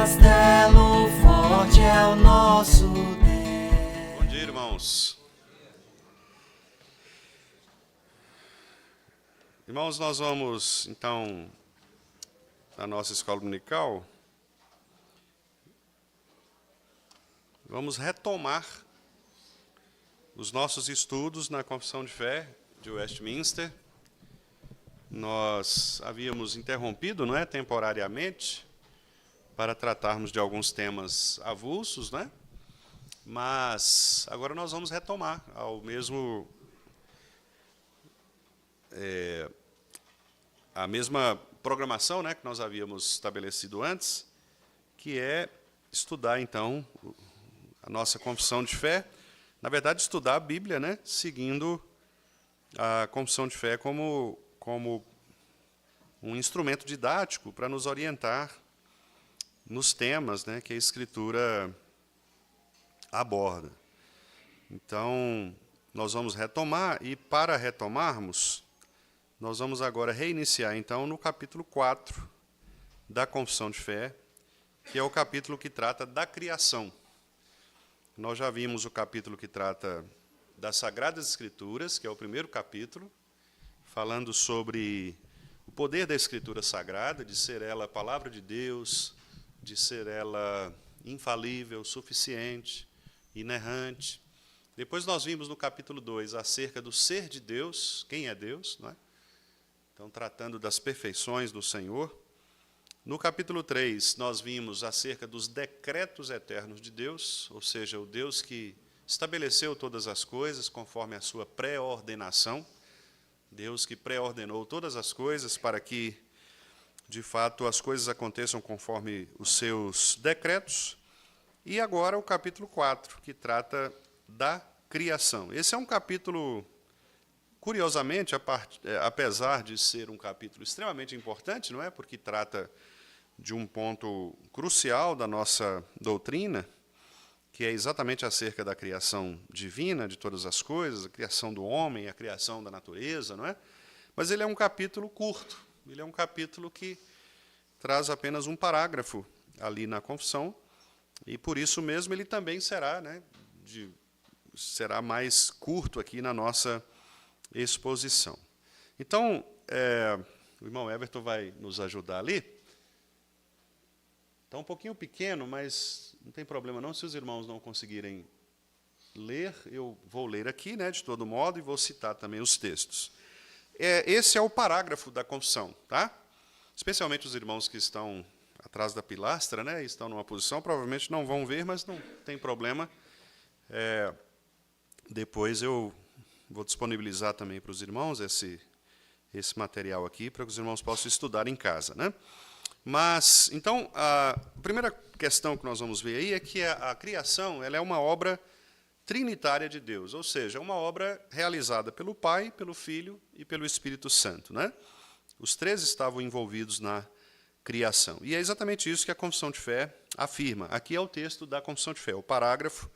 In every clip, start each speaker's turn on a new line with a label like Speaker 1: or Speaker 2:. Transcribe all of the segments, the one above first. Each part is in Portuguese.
Speaker 1: castelo forte é o nosso Deus.
Speaker 2: Bom dia, irmãos. Irmãos, nós vamos, então, na nossa escola dominical, vamos retomar os nossos estudos na Confissão de Fé de Westminster. Nós havíamos interrompido, não é, temporariamente, para tratarmos de alguns temas avulsos, né? Mas agora nós vamos retomar ao mesmo a mesma programação, né, que nós havíamos estabelecido antes, que é estudar então a nossa confissão de fé, na verdade estudar a Bíblia, né, seguindo a confissão de fé como um instrumento didático para nos orientar nos temas, né, que a Escritura aborda. Então, nós vamos retomar, e para retomarmos, nós vamos agora reiniciar, então, no capítulo 4 da Confissão de Fé, que é o capítulo que trata da criação. Nós já vimos o capítulo que trata das Sagradas Escrituras, que é o primeiro capítulo, falando sobre o poder da Escritura Sagrada, de ser ela a palavra de Deus, de ser ela infalível, suficiente, inerrante. Depois nós vimos no capítulo 2 acerca do ser de Deus, quem é Deus, não é? Então, tratando das perfeições do Senhor. No capítulo 3, nós vimos acerca dos decretos eternos de Deus, ou seja, o Deus que estabeleceu todas as coisas conforme a sua pré-ordenação, Deus que pré-ordenou todas as coisas para que, de fato, as coisas aconteçam conforme os seus decretos. E agora o capítulo 4, que trata da criação. Esse é um capítulo, curiosamente, apesar de ser um capítulo extremamente importante, não é? Porque trata de um ponto crucial da nossa doutrina, que é exatamente acerca da criação divina de todas as coisas, a criação do homem, a criação da natureza, não é? Mas ele é um capítulo curto, ele é um capítulo que traz apenas um parágrafo ali na confissão, e por isso mesmo ele também será, né, será mais curto aqui na nossa exposição. Então, o irmão Everton vai nos ajudar ali. Está um pouquinho pequeno, mas não tem problema não, se os irmãos não conseguirem ler, eu vou ler aqui, né, de todo modo, e vou citar também os textos. Esse é o parágrafo da confissão, tá? Especialmente os irmãos que estão atrás da pilastra, né, estão numa posição, provavelmente não vão ver, mas não tem problema. Depois eu vou disponibilizar também para os irmãos esse material aqui, para que os irmãos possam estudar em casa, né? Mas, então, a primeira questão que nós vamos ver aí é que a criação ela é uma obra trinitária de Deus, ou seja, uma obra realizada pelo Pai, pelo Filho e pelo Espírito Santo, né? Os três estavam envolvidos na criação. E é exatamente isso que a Confissão de Fé afirma. Aqui é o texto da Confissão de Fé, o parágrafo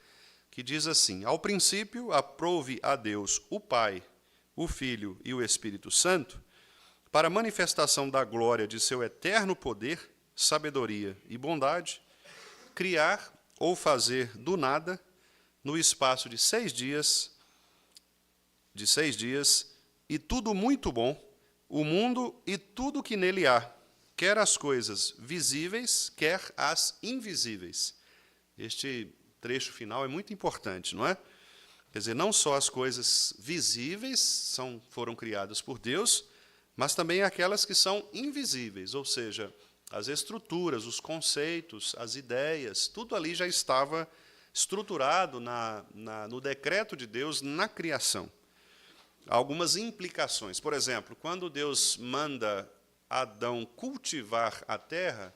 Speaker 2: que diz assim: ao princípio, aprove a Deus o Pai, o Filho e o Espírito Santo, para manifestação da glória de seu eterno poder, sabedoria e bondade, criar ou fazer do nada, no espaço de 6 dias, e tudo muito bom, o mundo e tudo que nele há, quer as coisas visíveis, quer as invisíveis. Este trecho final é muito importante, não é? Quer dizer, não só as coisas visíveis foram criadas por Deus, mas também aquelas que são invisíveis, ou seja, as estruturas, os conceitos, as ideias, tudo ali já estava estruturado no decreto de Deus na criação. Algumas implicações. Por exemplo, quando Deus manda Adão cultivar a terra,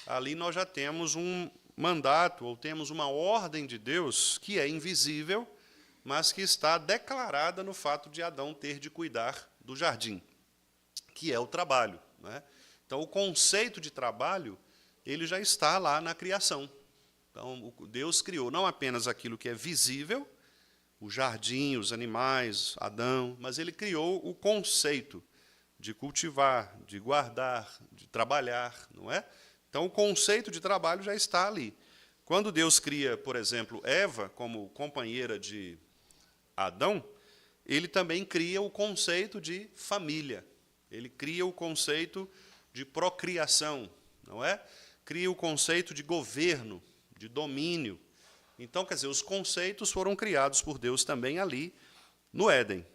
Speaker 2: ali nós já temos um mandato, ou temos uma ordem de Deus que é invisível, mas que está declarada no fato de Adão ter de cuidar do jardim, que é o trabalho, né? Então, o conceito de trabalho ele já está lá na criação. Então, Deus criou não apenas aquilo que é visível, o jardim, os animais, Adão, mas ele criou o conceito de cultivar, de guardar, de trabalhar, não é? Então, o conceito de trabalho já está ali. Quando Deus cria, por exemplo, Eva como companheira de Adão, ele também cria o conceito de família. Ele cria o conceito de procriação, não é? Cria o conceito de governo, de domínio. Então, quer dizer, os conceitos foram criados por Deus também ali, no Éden,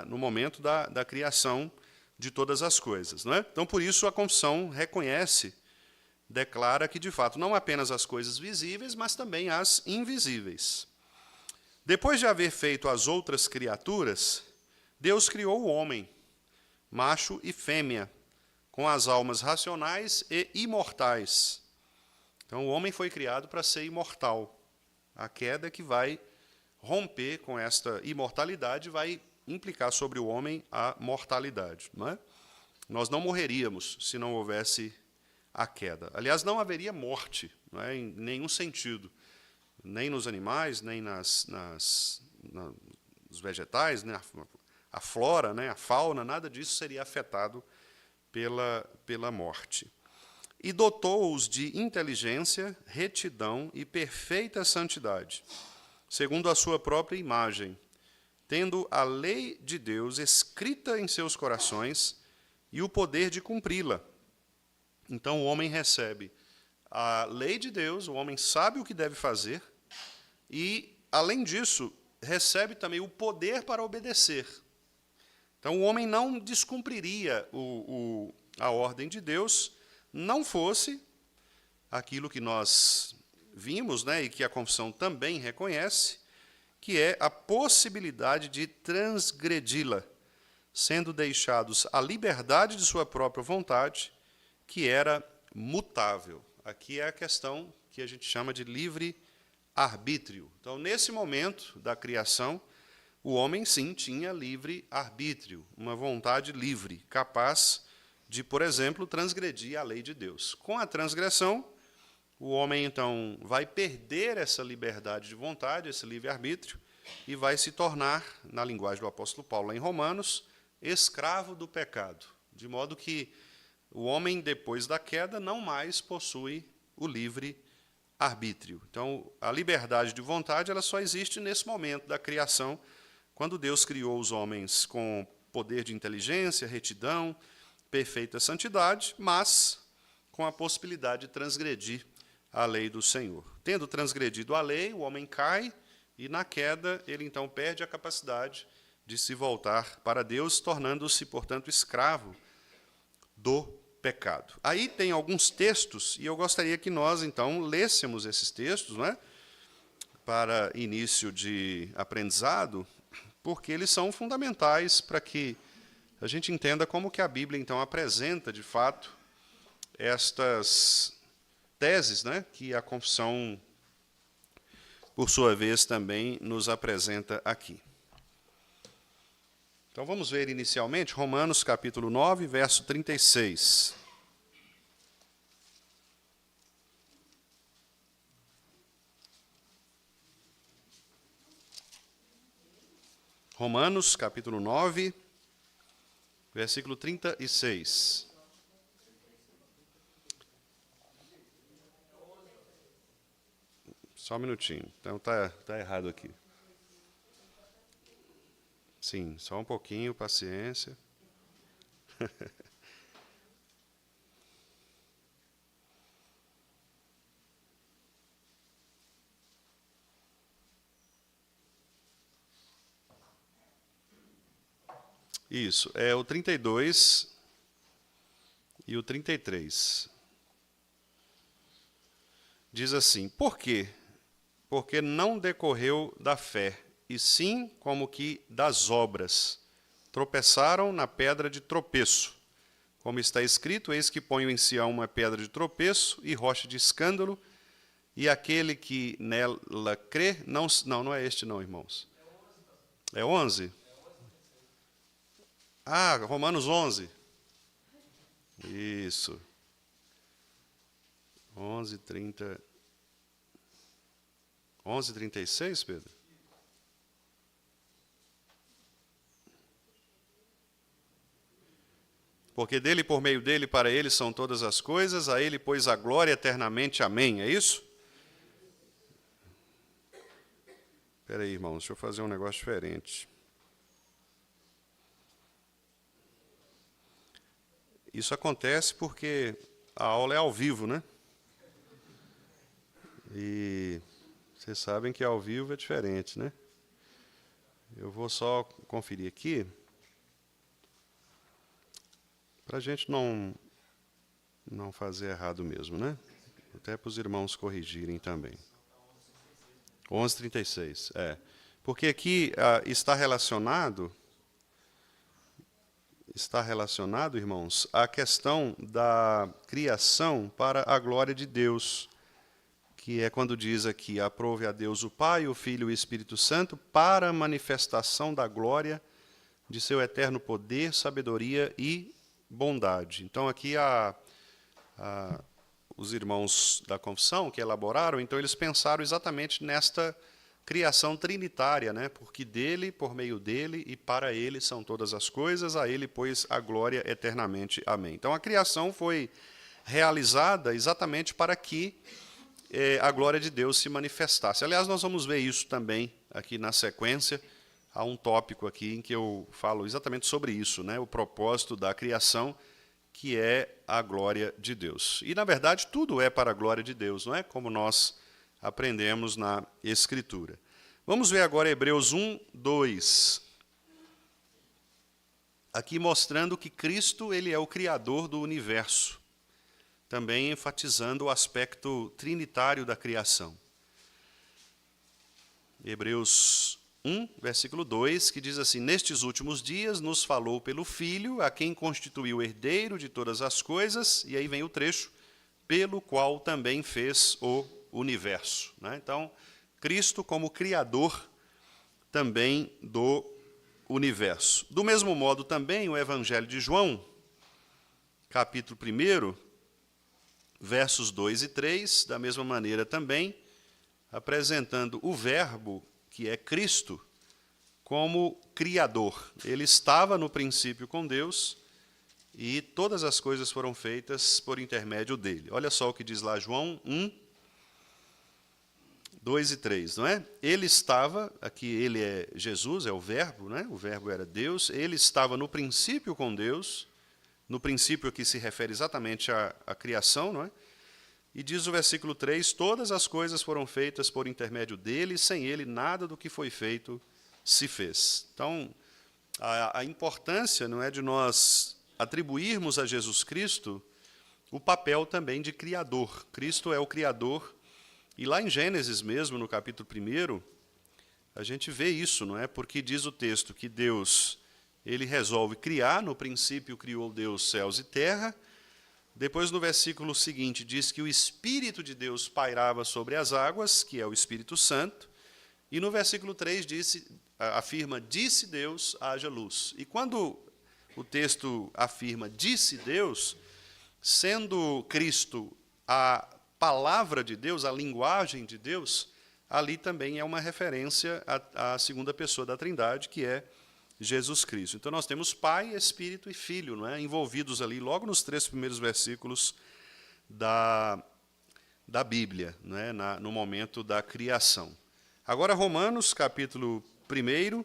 Speaker 2: no momento da criação de todas as coisas. Não é? Então, por isso, a confissão reconhece, declara que, de fato, não apenas as coisas visíveis, mas também as invisíveis. Depois de haver feito as outras criaturas, Deus criou o homem, macho e fêmea, com as almas racionais e imortais. Então, o homem foi criado para ser imortal. A queda que vai romper com esta imortalidade vai implicar sobre o homem a mortalidade. Não é? Nós não morreríamos se não houvesse a queda. Aliás, não haveria morte, não é? Em nenhum sentido. Nem nos animais, nem nos vegetais, né? A flora, né? A fauna, nada disso seria afetado pela morte. E dotou-os de inteligência, retidão e perfeita santidade, segundo a sua própria imagem, tendo a lei de Deus escrita em seus corações e o poder de cumpri-la. Então o homem recebe a lei de Deus, o homem sabe o que deve fazer, e, além disso, recebe também o poder para obedecer. Então o homem não descumpriria a ordem de Deus, não fosse aquilo que nós vimos, né, e que a confissão também reconhece, que é a possibilidade de transgredi-la, sendo deixados à liberdade de sua própria vontade, que era mutável. Aqui é a questão que a gente chama de livre-arbítrio. Então, nesse momento da criação, o homem, sim, tinha livre-arbítrio, uma vontade livre, capaz de, por exemplo, transgredir a lei de Deus. Com a transgressão, o homem, então, vai perder essa liberdade de vontade, esse livre-arbítrio, e vai se tornar, na linguagem do apóstolo Paulo, lá em Romanos, escravo do pecado. De modo que o homem, depois da queda, não mais possui o livre-arbítrio. Então, a liberdade de vontade ela só existe nesse momento da criação, quando Deus criou os homens com poder de inteligência, retidão, perfeita santidade, mas com a possibilidade de transgredir a lei do Senhor. Tendo transgredido a lei, o homem cai, e na queda ele então perde a capacidade de se voltar para Deus, tornando-se, portanto, escravo do pecado. Aí tem alguns textos, e eu gostaria que nós, então, lêssemos esses textos, não é? Para início de aprendizado, porque eles são fundamentais para que a gente entenda como que a Bíblia, então, apresenta, de fato, estas teses, né, que a confissão, por sua vez, também nos apresenta aqui. Então, vamos ver inicialmente Romanos, capítulo 9, verso 36. Romanos, capítulo 9, versículo 36. Só um minutinho. Então, tá errado aqui. Sim, só um pouquinho, paciência. Isso, é o 32 e o 33. Diz assim: por quê? Porque não decorreu da fé, e sim como que das obras. Tropeçaram na pedra de tropeço. Como está escrito, eis que ponho em Sião uma pedra de tropeço e rocha de escândalo, e aquele que nela crê, não é este não, irmãos. É 11? Ah, Romanos 11. Isso. 11:36, Pedro? Porque dele, por meio dele, para ele são todas as coisas, a ele, pois, a glória eternamente. Amém. É isso? Espera aí, irmãos, deixa eu fazer um negócio diferente. Isso acontece porque a aula é ao vivo, né? E vocês sabem que ao vivo é diferente, né? Eu vou só conferir aqui, para a gente não fazer errado mesmo, né? Até para os irmãos corrigirem também. 11:36, Porque aqui está relacionado, irmãos, a questão da criação para a glória de Deus, que é quando diz aqui, aprove a Deus o Pai, o Filho e o Espírito Santo, para a manifestação da glória de seu eterno poder, sabedoria e bondade. Então, aqui os irmãos da confissão que elaboraram, então eles pensaram exatamente nesta criação trinitária, né? Porque dele, por meio dele e para ele são todas as coisas, a ele, pois, a glória eternamente. Amém. Então, a criação foi realizada exatamente para que a glória de Deus se manifestasse. Aliás, nós vamos ver isso também aqui na sequência. Há um tópico aqui em que eu falo exatamente sobre isso, né? O propósito da criação, que é a glória de Deus. E, na verdade, tudo é para a glória de Deus, não é? Como nós aprendemos na Escritura. Vamos ver agora Hebreus 1:2. Aqui mostrando que Cristo ele é o Criador do universo, também enfatizando o aspecto trinitário da criação. Hebreus 1, versículo 2, que diz assim, nestes últimos dias nos falou pelo Filho, a quem constituiu herdeiro de todas as coisas, e aí vem o trecho, pelo qual também fez o universo. Né? Então, Cristo como Criador também do universo. Do mesmo modo também o Evangelho de João, capítulo 1, versos 2 e 3, da mesma maneira também, apresentando o Verbo, que é Cristo, como Criador. Ele estava no princípio com Deus e todas as coisas foram feitas por intermédio dele. Olha só o que diz lá João 1, 2 e 3, não é? Ele estava, aqui ele é Jesus, é o Verbo, né? O Verbo era Deus, ele estava no princípio com Deus, no princípio aqui se refere exatamente à criação, não é? E diz o versículo 3, todas as coisas foram feitas por intermédio dele, e sem ele nada do que foi feito se fez. Então, a importância não é de nós atribuirmos a Jesus Cristo o papel também de Criador. Cristo é o Criador, e lá em Gênesis mesmo, no capítulo 1, a gente vê isso, não é? Porque diz o texto que Deus, ele resolve criar, no princípio criou Deus céus e terra. Depois, no versículo seguinte, diz que o Espírito de Deus pairava sobre as águas, que é o Espírito Santo. E no versículo 3 afirma, disse Deus, haja luz. E quando o texto afirma, disse Deus, sendo Cristo a palavra de Deus, a linguagem de Deus, ali também é uma referência à segunda pessoa da Trindade, que é Jesus Cristo. Então, nós temos Pai, Espírito e Filho, não é? Envolvidos ali, logo nos 3 primeiros versículos da Bíblia, não é? No momento da criação. Agora, Romanos, capítulo 1,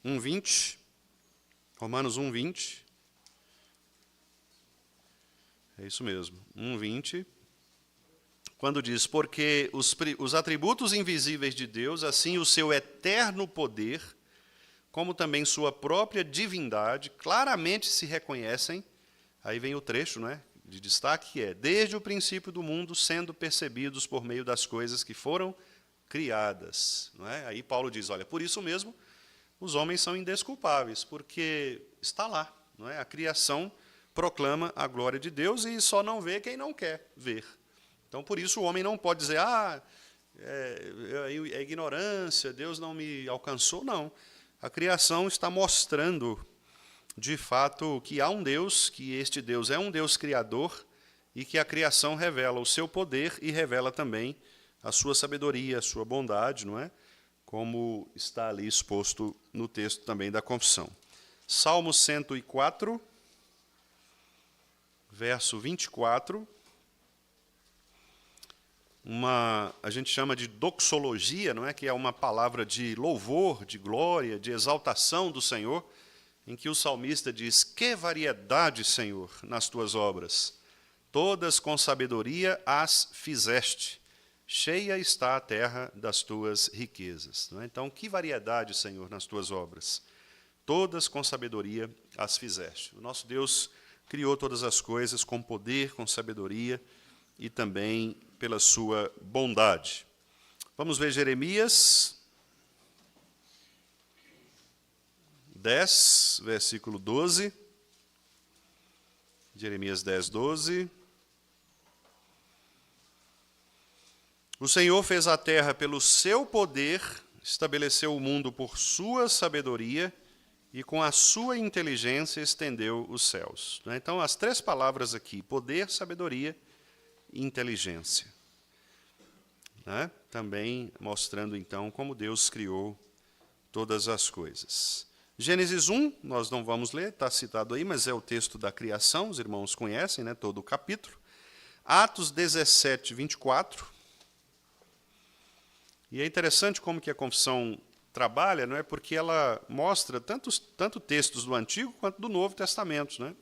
Speaker 2: 1:20. Romanos 1:20. É isso mesmo, 1:20. Quando diz, porque os atributos invisíveis de Deus, assim o seu eterno poder, como também sua própria divindade, claramente se reconhecem, aí vem o trecho, né, de destaque, que é, desde o princípio do mundo, sendo percebidos por meio das coisas que foram criadas. Não é? Aí Paulo diz, olha, por isso mesmo, os homens são indesculpáveis, porque está lá, não é? A criação proclama a glória de Deus e só não vê quem não quer ver. Então, por isso, o homem não pode dizer, é ignorância, Deus não me alcançou. Não. A criação está mostrando, de fato, que há um Deus, que este Deus é um Deus criador, e que a criação revela o seu poder e revela também a sua sabedoria, a sua bondade, não é? Como está ali exposto no texto também da confissão. Salmo 104, verso 24. A gente chama de doxologia, não é? Que é uma palavra de louvor, de glória, de exaltação do Senhor, em que o salmista diz: que variedade, Senhor, nas tuas obras! Todas com sabedoria as fizeste. Cheia está a terra das tuas riquezas. Não é? Então, que variedade, Senhor, nas tuas obras! Todas com sabedoria as fizeste. O nosso Deus criou todas as coisas com poder, com sabedoria e também pela sua bondade. Vamos ver Jeremias 10, versículo 12. Jeremias 10, 12. O Senhor fez a terra pelo seu poder, estabeleceu o mundo por sua sabedoria, e com a sua inteligência estendeu os céus. Então, as três palavras aqui: poder, sabedoria e inteligência. Também mostrando, então, como Deus criou todas as coisas. Gênesis 1, nós não vamos ler, está citado aí, mas é o texto da criação, os irmãos conhecem, todo o capítulo. Atos 17, 24. E é interessante como que a confissão trabalha, não é? Porque ela mostra tanto textos do Antigo quanto do Novo Testamento, né?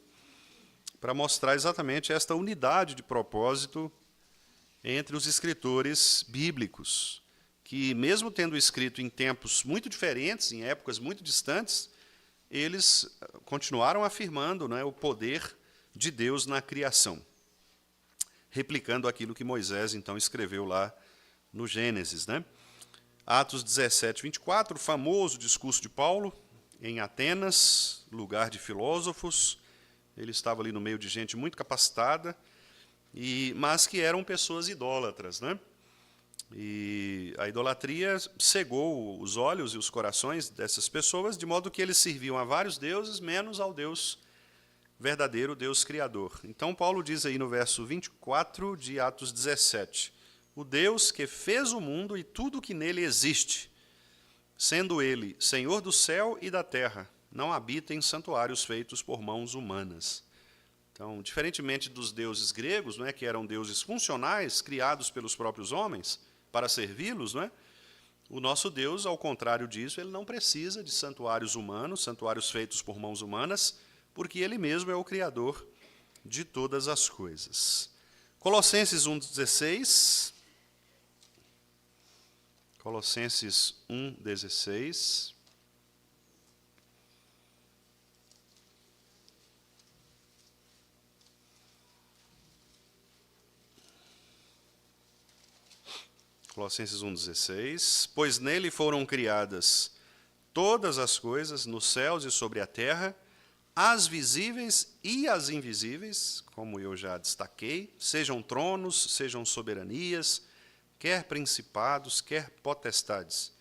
Speaker 2: Para mostrar exatamente esta unidade de propósito entre os escritores bíblicos, que, mesmo tendo escrito em tempos muito diferentes, em épocas muito distantes, eles continuaram afirmando, o poder de Deus na criação, replicando aquilo que Moisés, então, escreveu lá no Gênesis, Atos 17, 24, o famoso discurso de Paulo, em Atenas, lugar de filósofos. Ele estava ali no meio de gente muito capacitada, mas que eram pessoas idólatras. E a idolatria cegou os olhos e os corações dessas pessoas, de modo que eles serviam a vários deuses, menos ao Deus verdadeiro, Deus Criador. Então, Paulo diz aí no verso 24 de Atos 17, o Deus que fez o mundo e tudo que nele existe, sendo ele Senhor do céu e da terra, não habita em santuários feitos por mãos humanas. Então, diferentemente dos deuses gregos, que eram deuses funcionais, criados pelos próprios homens para servi-los, o nosso Deus, ao contrário disso, ele não precisa de santuários humanos, santuários feitos por mãos humanas, porque ele mesmo é o Criador de todas as coisas. Colossenses 1,16. Colossenses 1,16. Colossenses 1,16. Pois nele foram criadas todas as coisas, nos céus e sobre a terra, as visíveis e as invisíveis, como eu já destaquei, sejam tronos, sejam soberanias, quer principados, quer potestades.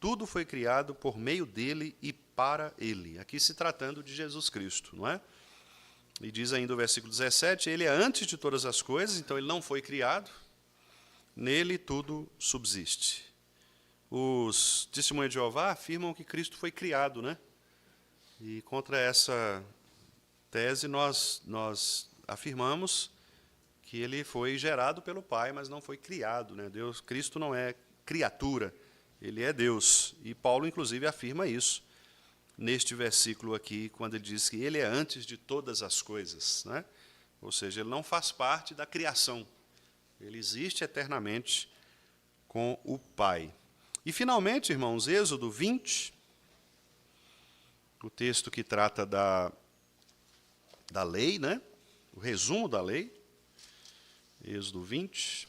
Speaker 2: Tudo foi criado por meio dele e para ele. Aqui se tratando de Jesus Cristo, não é? E diz ainda o versículo 17, ele é antes de todas as coisas, então ele não foi criado, nele tudo subsiste. Os testemunhas de Jeová afirmam que Cristo foi criado, E contra essa tese nós afirmamos que ele foi gerado pelo Pai, mas não foi criado, Cristo não é criatura, ele é Deus. E Paulo, inclusive, afirma isso neste versículo aqui, quando ele diz que ele é antes de todas as coisas, Ou seja, ele não faz parte da criação, ele existe eternamente com o Pai. E, finalmente, irmãos, Êxodo 20, o texto que trata da lei, o resumo da lei, Êxodo 20,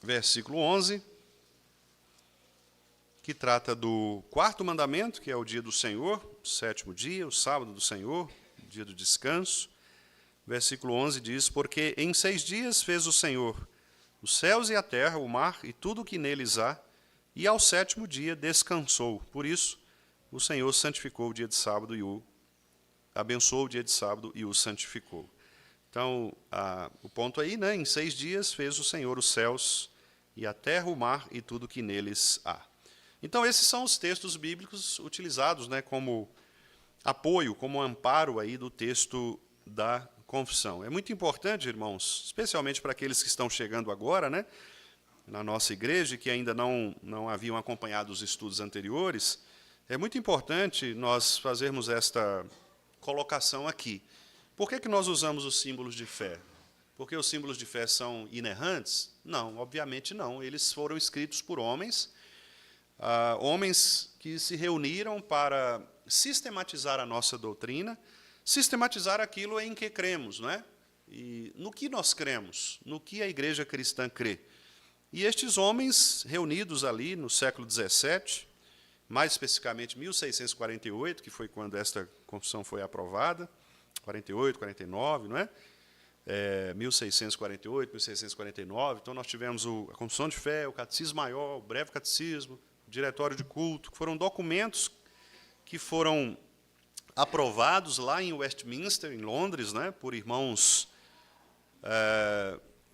Speaker 2: versículo 11, que trata do quarto mandamento, que é o dia do Senhor, o sétimo dia, o sábado do Senhor, o dia do descanso. Versículo 11 diz, porque em 6 dias fez o Senhor os céus e a terra, o mar e tudo o que neles há, e ao sétimo dia descansou. Por isso, o Senhor santificou o dia de sábado abençoou o dia de sábado e o santificou. Então, o ponto aí, em 6 dias fez o Senhor os céus e a terra, o mar e tudo que neles há. Então, esses são os textos bíblicos utilizados, né, como apoio, como amparo aí do texto da confissão. É muito importante, irmãos, especialmente para aqueles que estão chegando agora, né, na nossa igreja, que ainda não haviam acompanhado os estudos anteriores, é muito importante nós fazermos esta colocação aqui. Por que nós usamos os símbolos de fé? Porque os símbolos de fé são inerrantes? Não, obviamente não. Eles foram escritos por homens, homens que se reuniram para sistematizar a nossa doutrina, sistematizar aquilo em que cremos, não é? E no que nós cremos, no que a igreja cristã crê. E estes homens, reunidos ali no século XVII, mais especificamente 1648, que foi quando esta confissão foi aprovada, 48, 49, não é? 1648, 1649, então nós tivemos a Confissão de Fé, o Catecismo Maior, o Breve Catecismo, o Diretório de Culto, que foram documentos que foram aprovados lá em Westminster, em Londres, né, por irmãos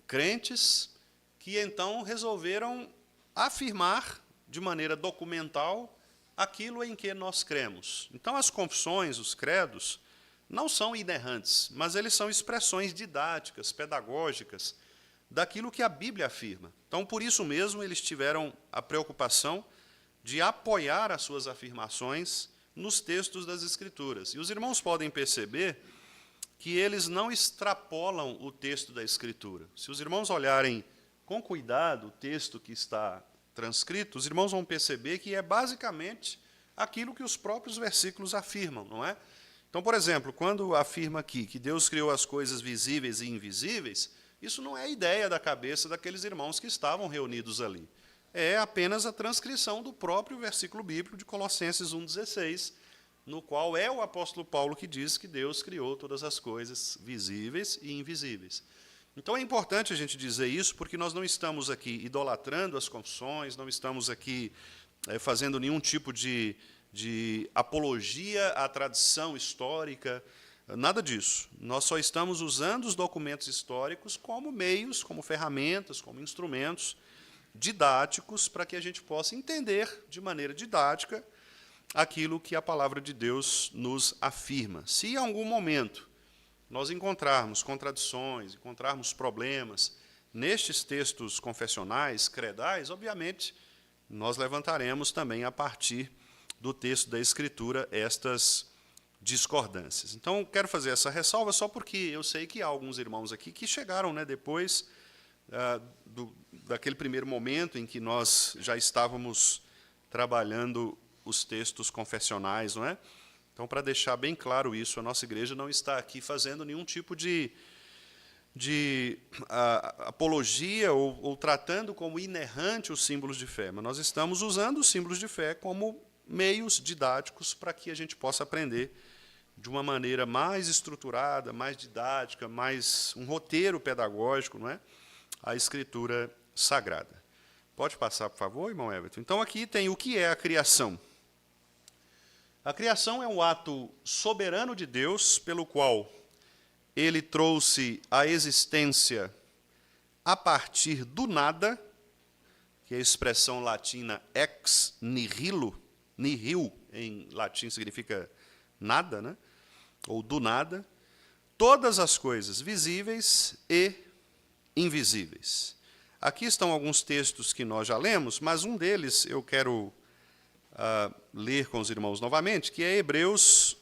Speaker 2: crentes, que então resolveram afirmar de maneira documental aquilo em que nós cremos. Então, as confissões, os credos, não são inerrantes, mas eles são expressões didáticas, pedagógicas, daquilo que a Bíblia afirma. Então, por isso mesmo, eles tiveram a preocupação de apoiar as suas afirmações nos textos das Escrituras. E os irmãos podem perceber que eles não extrapolam o texto da Escritura. Se os irmãos olharem com cuidado o texto que está transcrito, os irmãos vão perceber que é basicamente aquilo que os próprios versículos afirmam, não é? Então, por exemplo, quando afirma aqui que Deus criou as coisas visíveis e invisíveis, isso não é ideia da cabeça daqueles irmãos que estavam reunidos ali. É apenas a transcrição do próprio versículo bíblico de Colossenses 1,16, no qual é o apóstolo Paulo que diz que Deus criou todas as coisas visíveis e invisíveis. Então é importante a gente dizer isso, porque nós não estamos aqui idolatrando as confissões, não estamos aqui fazendo nenhum tipo de apologia à tradição histórica, nada disso. Nós só estamos usando os documentos históricos como meios, como ferramentas, como instrumentos didáticos para que a gente possa entender de maneira didática aquilo que a palavra de Deus nos afirma. Se em algum momento nós encontrarmos contradições, encontrarmos problemas nestes textos confessionais, credais, obviamente, nós levantaremos também, a partir do texto da Escritura, estas discordâncias. Então, quero fazer essa ressalva só porque eu sei que há alguns irmãos aqui que chegaram, né, depois daquele primeiro momento em que nós já estávamos trabalhando os textos confessionais, não é? Então, para deixar bem claro isso, a nossa igreja não está aqui fazendo nenhum tipo de apologia ou tratando como inerrante os símbolos de fé, mas nós estamos usando os símbolos de fé como meios didáticos para que a gente possa aprender de uma maneira mais estruturada, mais didática, mais um roteiro pedagógico, não é? A Escritura Sagrada. Pode passar, por favor, irmão Everton? Então, aqui tem o que é a criação. A criação é um ato soberano de Deus, pelo qual ele trouxe a existência a partir do nada, que é a expressão latina ex nihilo, nihil em latim significa nada, né? Ou do nada, todas as coisas visíveis e invisíveis. Aqui estão alguns textos que nós já lemos, mas um deles eu quero ler com os irmãos novamente, que é Hebreus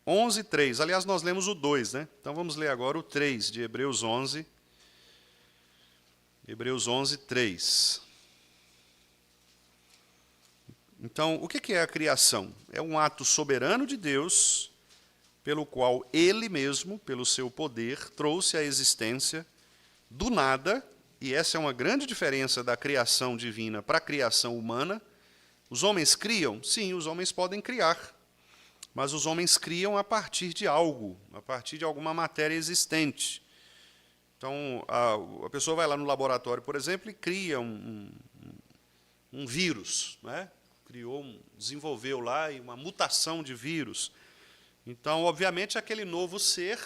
Speaker 2: 11, 3. Aliás, nós lemos o 2, né? Então vamos ler agora o 3 de Hebreus 11. Hebreus 11, 3. Então, o que é a criação? É um ato soberano de Deus, pelo qual Ele mesmo, pelo seu poder, trouxe à existência do nada, e essa é uma grande diferença da criação divina para a criação humana. Os homens criam? Sim, os homens podem criar, mas os homens criam a partir de algo, a partir de alguma matéria existente. Então, a pessoa vai lá no laboratório, por exemplo, e cria um vírus, né? Desenvolveu lá uma mutação de vírus. Então, obviamente, aquele novo ser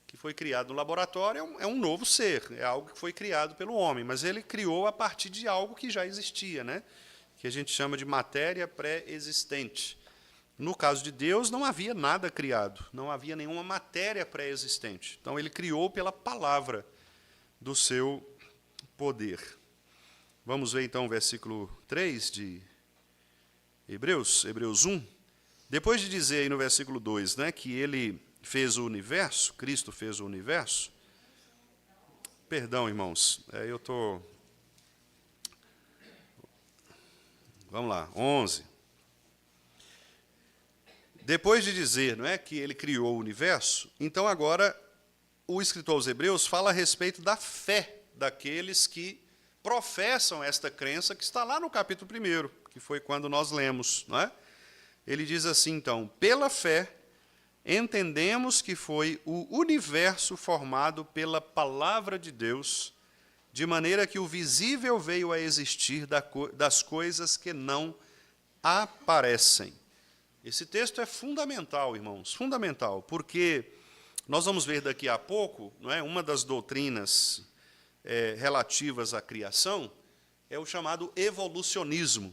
Speaker 2: que foi criado no laboratório é um novo ser, é algo que foi criado pelo homem, mas ele criou a partir de algo que já existia, né? que a gente chama de matéria pré-existente. No caso de Deus, não havia nada criado, não havia nenhuma matéria pré-existente. Então, ele criou pela palavra do seu poder. Vamos ver, então, o versículo 3 de Hebreus 1. Depois de dizer aí no versículo 2, né, que ele fez o universo, Cristo fez o universo. Perdão, irmãos, eu estou... Vamos lá, 11. Depois de dizer, não é, que ele criou o universo, então agora o escritor aos Hebreus fala a respeito da fé daqueles que professam esta crença que está lá no capítulo 1, que foi quando nós lemos, não é? Ele diz assim, então, pela fé, entendemos que foi o universo formado pela palavra de Deus, de maneira que o visível veio a existir das coisas que não aparecem. Esse texto é fundamental, irmãos, fundamental, porque nós vamos ver daqui a pouco, não é, uma das doutrinas relativas à criação é o chamado evolucionismo.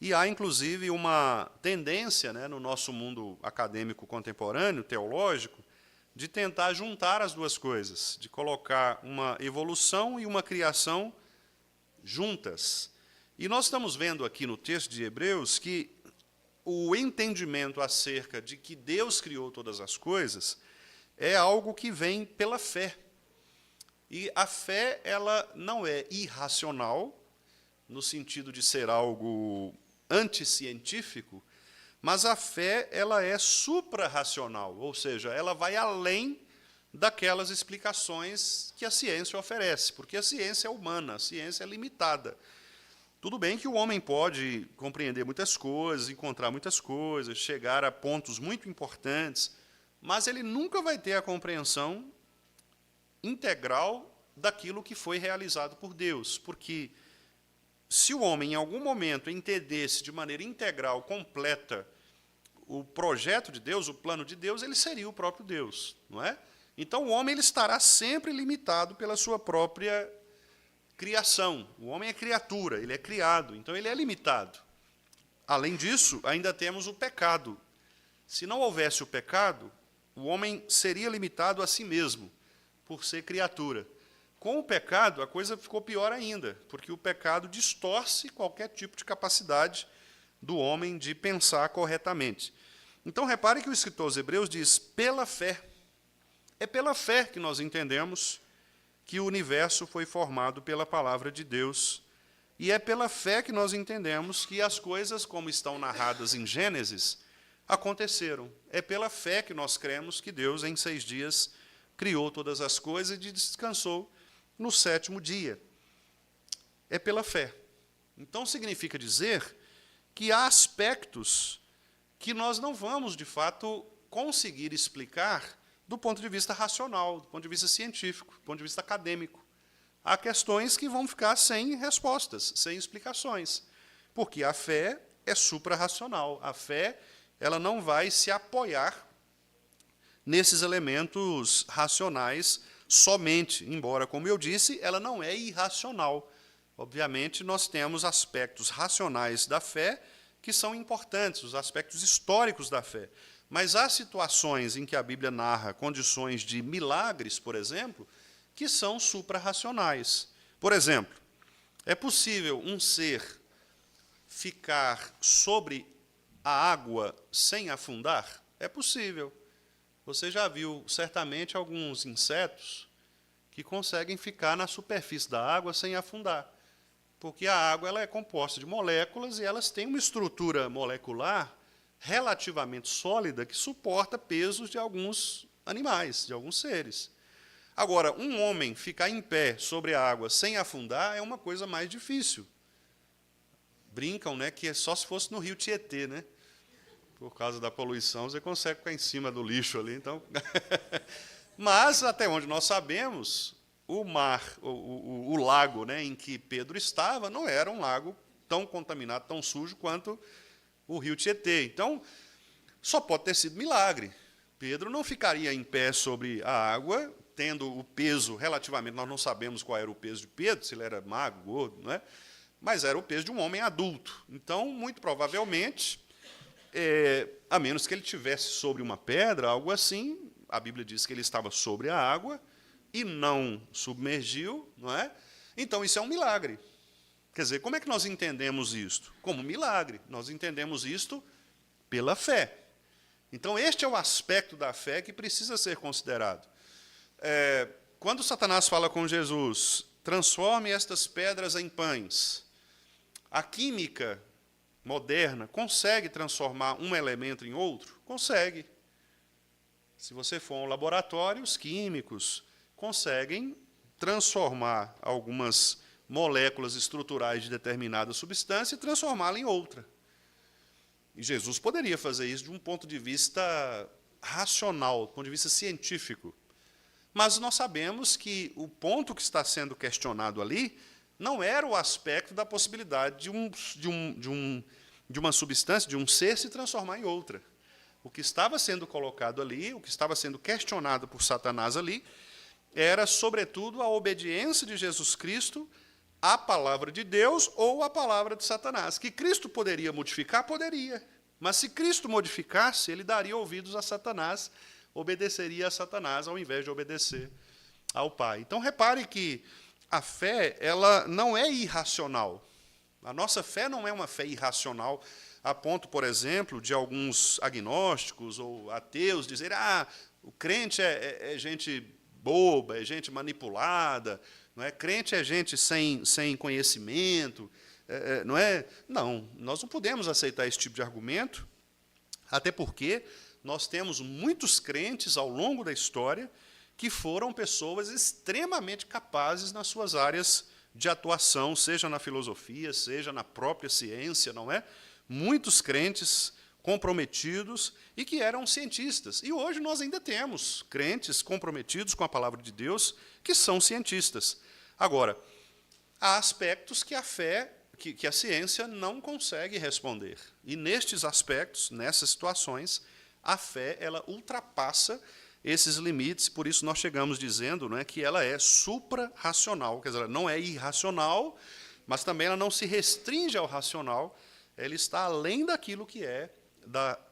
Speaker 2: E há, inclusive, uma tendência, né, no nosso mundo acadêmico contemporâneo, teológico, de tentar juntar as duas coisas, de colocar uma evolução e uma criação juntas. E nós estamos vendo aqui no texto de Hebreus que o entendimento acerca de que Deus criou todas as coisas é algo que vem pela fé. E a fé, ela não é irracional, no sentido de ser algo anticientífico, mas a fé, ela é suprarracional, ou seja, ela vai além daquelas explicações que a ciência oferece, porque a ciência é humana, a ciência é limitada. Tudo bem que o homem pode compreender muitas coisas, encontrar muitas coisas, chegar a pontos muito importantes, mas ele nunca vai ter a compreensão integral daquilo que foi realizado por Deus, porque se o homem, em algum momento, entendesse de maneira integral, completa, o projeto de Deus, o plano de Deus, ele seria o próprio Deus, não é? Então, o homem ele estará sempre limitado pela sua própria criação. O homem é criatura, ele é criado, então ele é limitado. Além disso, ainda temos o pecado. Se não houvesse o pecado, o homem seria limitado a si mesmo, por ser criatura. Com o pecado, a coisa ficou pior ainda, porque o pecado distorce qualquer tipo de capacidade do homem de pensar corretamente. Então, repare que o escritor aos Hebreus diz, pela fé. É pela fé que nós entendemos que o universo foi formado pela palavra de Deus, e é pela fé que nós entendemos que as coisas, como estão narradas em Gênesis, aconteceram. É pela fé que nós cremos que Deus, em 6 dias, criou todas as coisas e descansou no 7º dia. É pela fé. Então, significa dizer que há aspectos que nós não vamos, de fato, conseguir explicar do ponto de vista racional, do ponto de vista científico, do ponto de vista acadêmico. Há questões que vão ficar sem respostas, sem explicações, porque a fé é suprarracional. A fé, ela não vai se apoiar nesses elementos racionais somente, embora, como eu disse, ela não é irracional. Obviamente, nós temos aspectos racionais da fé que são importantes, os aspectos históricos da fé. Mas há situações em que a Bíblia narra condições de milagres, por exemplo, que são suprarracionais. Por exemplo, é possível um ser ficar sobre a água sem afundar? É possível. Você já viu, certamente, alguns insetos que conseguem ficar na superfície da água sem afundar, porque a água ela é composta de moléculas e elas têm uma estrutura molecular relativamente sólida que suporta pesos de alguns animais, de alguns seres. Agora, um homem ficar em pé sobre a água sem afundar é uma coisa mais difícil. Brincam, né, que é só se fosse no rio Tietê, né? Por causa da poluição, você consegue ficar em cima do lixo ali. Então... Mas, até onde nós sabemos, o mar, o lago, né, em que Pedro estava, não era um lago tão contaminado, tão sujo quanto o rio Tietê. Então, só pode ter sido milagre. Pedro não ficaria em pé sobre a água, tendo o peso relativamente, nós não sabemos qual era o peso de Pedro, se ele era magro, gordo, não é? mas era o peso de um homem adulto. Então, muito provavelmente, a menos que ele tivesse sobre uma pedra, algo assim, a Bíblia diz que ele estava sobre a água e não submergiu, não é? Então, isso é um milagre. Quer dizer, como é que nós entendemos isto? Como um milagre. Nós entendemos isto pela fé. Então, este é o aspecto da fé que precisa ser considerado. Quando Satanás fala com Jesus, transforme estas pedras em pães, a química moderna consegue transformar um elemento em outro? Consegue. Se você for a um laboratório, os químicos conseguem transformar algumas moléculas estruturais de determinada substância e transformá-la em outra. E Jesus poderia fazer isso de um ponto de vista racional, do ponto de vista científico. Mas nós sabemos que o ponto que está sendo questionado ali não era o aspecto da possibilidade de uma substância, de um ser, se transformar em outra. O que estava sendo colocado ali, o que estava sendo questionado por Satanás ali, era, sobretudo, a obediência de Jesus Cristo à palavra de Deus ou à palavra de Satanás. Que Cristo poderia modificar? Poderia. Mas se Cristo modificasse, ele daria ouvidos a Satanás, obedeceria a Satanás ao invés de obedecer ao Pai. Então, repare que a fé, ela não é irracional. A nossa fé não é uma fé irracional, a ponto, por exemplo, de alguns agnósticos ou ateus dizerem: o crente é gente boba, é gente manipulada, não é? Crente é gente sem conhecimento, não é? Não, nós não podemos aceitar esse tipo de argumento, até porque nós temos muitos crentes ao longo da história que foram pessoas extremamente capazes nas suas áreas de atuação, seja na filosofia, seja na própria ciência, não é? Muitos crentes comprometidos e que eram cientistas. E hoje nós ainda temos crentes comprometidos com a palavra de Deus que são cientistas. Agora, há aspectos que a fé, que a ciência não consegue responder. E nestes aspectos, nessas situações, a fé ela ultrapassa esses limites, por isso nós chegamos dizendo, não é, que ela é supra-racional, quer dizer, ela não é irracional, mas também ela não se restringe ao racional, ela está além daquilo que é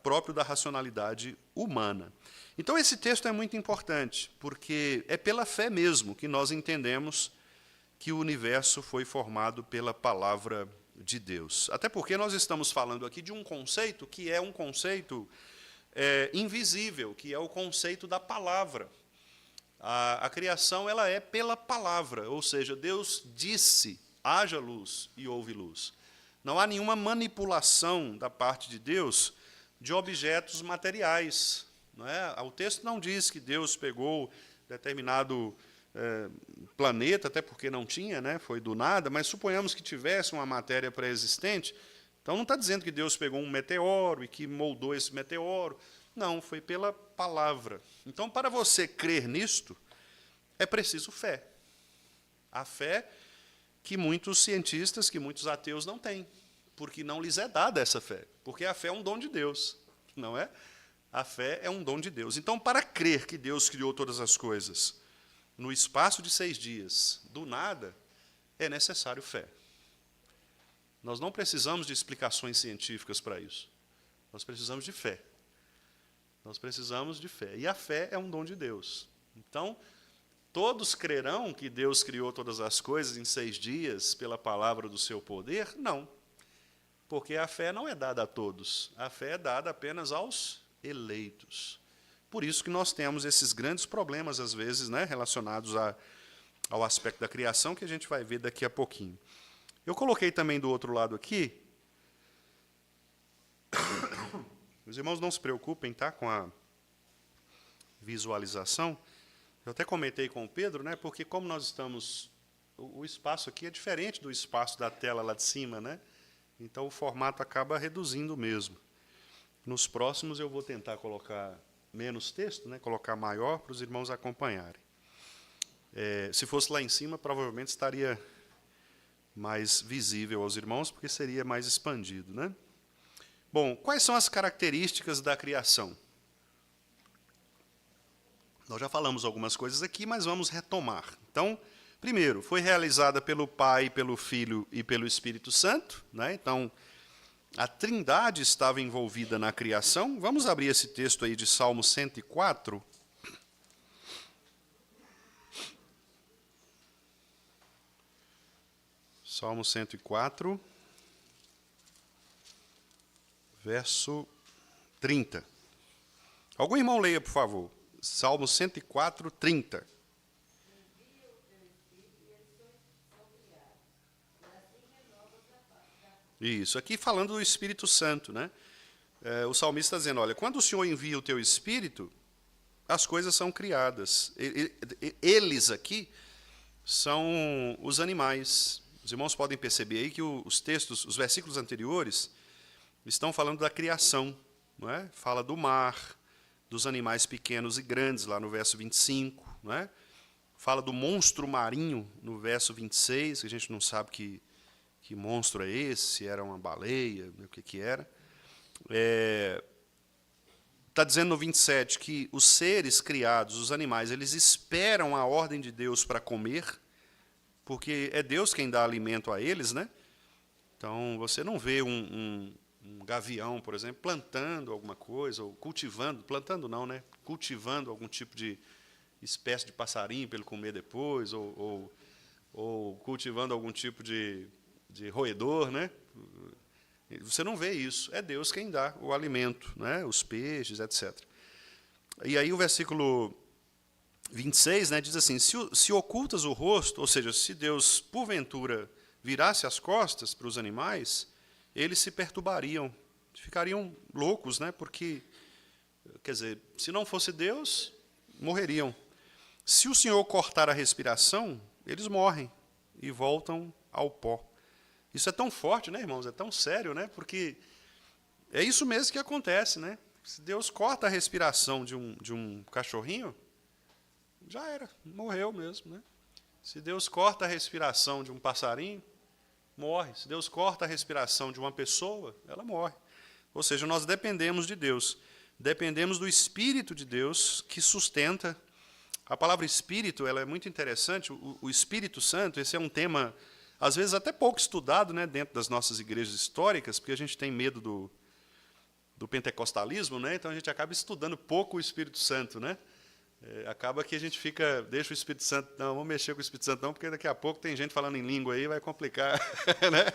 Speaker 2: próprio da racionalidade humana. Então, esse texto é muito importante, porque é pela fé mesmo que nós entendemos que o universo foi formado pela palavra de Deus. Até porque nós estamos falando aqui de um conceito que é um conceito invisível, que é o conceito da palavra. A criação ela é pela palavra, ou seja, Deus disse, haja luz e houve luz. Não há nenhuma manipulação da parte de Deus de objetos materiais. Não é? O texto não diz que Deus pegou determinado planeta, até porque não tinha, né? Foi do nada, mas suponhamos que tivesse uma matéria pré-existente. Então, não está dizendo que Deus pegou um meteoro e que moldou esse meteoro. Não, foi pela palavra. Então, para você crer nisto, é preciso fé. A fé que muitos cientistas, que muitos ateus não têm, porque não lhes é dada essa fé. Porque a fé é um dom de Deus, não é? A fé é um dom de Deus. Então, para crer que Deus criou todas as coisas no espaço de 6 dias, do nada, é necessário fé. Nós não precisamos de explicações científicas para isso. Nós precisamos de fé. Nós precisamos de fé. E a fé é um dom de Deus. Então, todos crerão que Deus criou todas as coisas em 6 dias pela palavra do seu poder? Não. Porque a fé não é dada a todos. A fé é dada apenas aos eleitos. Por isso que nós temos esses grandes problemas, às vezes, né, relacionados ao aspecto da criação, que a gente vai ver daqui a pouquinho. Eu coloquei também do outro lado aqui. Os irmãos não se preocupem, tá, com a visualização. Eu até comentei com o Pedro, né, porque como nós estamos... O espaço aqui é diferente do espaço da tela lá de cima, né? Então, o formato acaba reduzindo mesmo. Nos próximos, eu vou tentar colocar menos texto, né, colocar maior, para os irmãos acompanharem. Se fosse lá em cima, provavelmente estaria mais visível aos irmãos, porque seria mais expandido, né? Bom, quais são as características da criação? Nós já falamos algumas coisas aqui, mas vamos retomar. Então, Primeiro, foi realizada pelo Pai, pelo Filho e pelo Espírito Santo, né? Então, a Trindade estava envolvida na criação. Vamos abrir esse texto aí de Salmo 104. Salmo 104, verso 30. Algum irmão leia, por favor. Salmo 104, 30. Isso, aqui falando do Espírito Santo, né? O salmista está dizendo, olha, quando o Senhor envia o teu Espírito, as coisas são criadas. Eles aqui são os animais. Os irmãos podem perceber aí que os textos, os versículos anteriores, estão falando da criação, não é? Fala do mar, dos animais pequenos e grandes, lá no verso 25, não é? Fala do monstro marinho, no verso 26, que a gente não sabe que monstro é esse, se era uma baleia, o que era. Está dizendo no 27 que os seres criados, os animais, eles esperam a ordem de Deus para comer, porque é Deus quem dá alimento a eles, né? Então, você não vê um gavião, por exemplo, plantando alguma coisa, ou cultivando, plantando não, né? Cultivando algum tipo de espécie de passarinho para ele comer depois, ou cultivando algum tipo de roedor, né? Você não vê isso. É Deus quem dá o alimento, né? Os peixes, etc. E aí o versículo 26, né, diz assim, se ocultas o rosto, ou seja, se Deus, porventura, virasse as costas para os animais, eles se perturbariam, ficariam loucos, né? Porque, quer dizer, se não fosse Deus, morreriam. Se o Senhor cortar a respiração, eles morrem e voltam ao pó. Isso é tão forte, né, irmãos? É tão sério, né? Porque é isso mesmo que acontece, né? Se Deus corta a respiração de um cachorrinho, já era, morreu mesmo, né? Se Deus corta a respiração de um passarinho, morre. Se Deus corta a respiração de uma pessoa, ela morre. Ou seja, nós dependemos de Deus. Dependemos do Espírito de Deus que sustenta. A palavra Espírito, ela é muito interessante. O Espírito Santo, esse é um tema às vezes até pouco estudado, né, dentro das nossas igrejas históricas, porque a gente tem medo do pentecostalismo, né, então a gente acaba estudando pouco o Espírito Santo, né? Acaba que a gente deixa o Espírito Santo, não, vamos mexer com o Espírito Santo não, porque daqui a pouco tem gente falando em língua aí, vai complicar, né?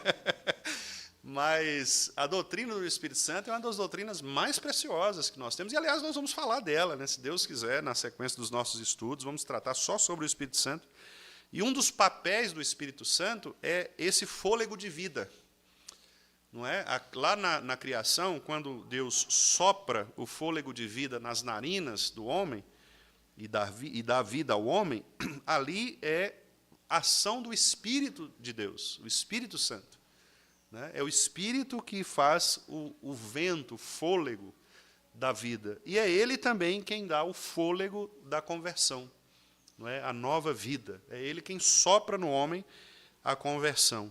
Speaker 2: Mas a doutrina do Espírito Santo é uma das doutrinas mais preciosas que nós temos, e aliás nós vamos falar dela, né, se Deus quiser, na sequência dos nossos estudos, vamos tratar só sobre o Espírito Santo. E um dos papéis do Espírito Santo é esse fôlego de vida. Não é? Lá na criação, quando Deus sopra o fôlego de vida nas narinas do homem e dá vida ao homem, ali é a ação do Espírito de Deus, o Espírito Santo. Né? É o Espírito que faz o vento, o fôlego da vida. E é Ele também quem dá o fôlego da conversão. Não é? A nova vida. É Ele quem sopra no homem a conversão.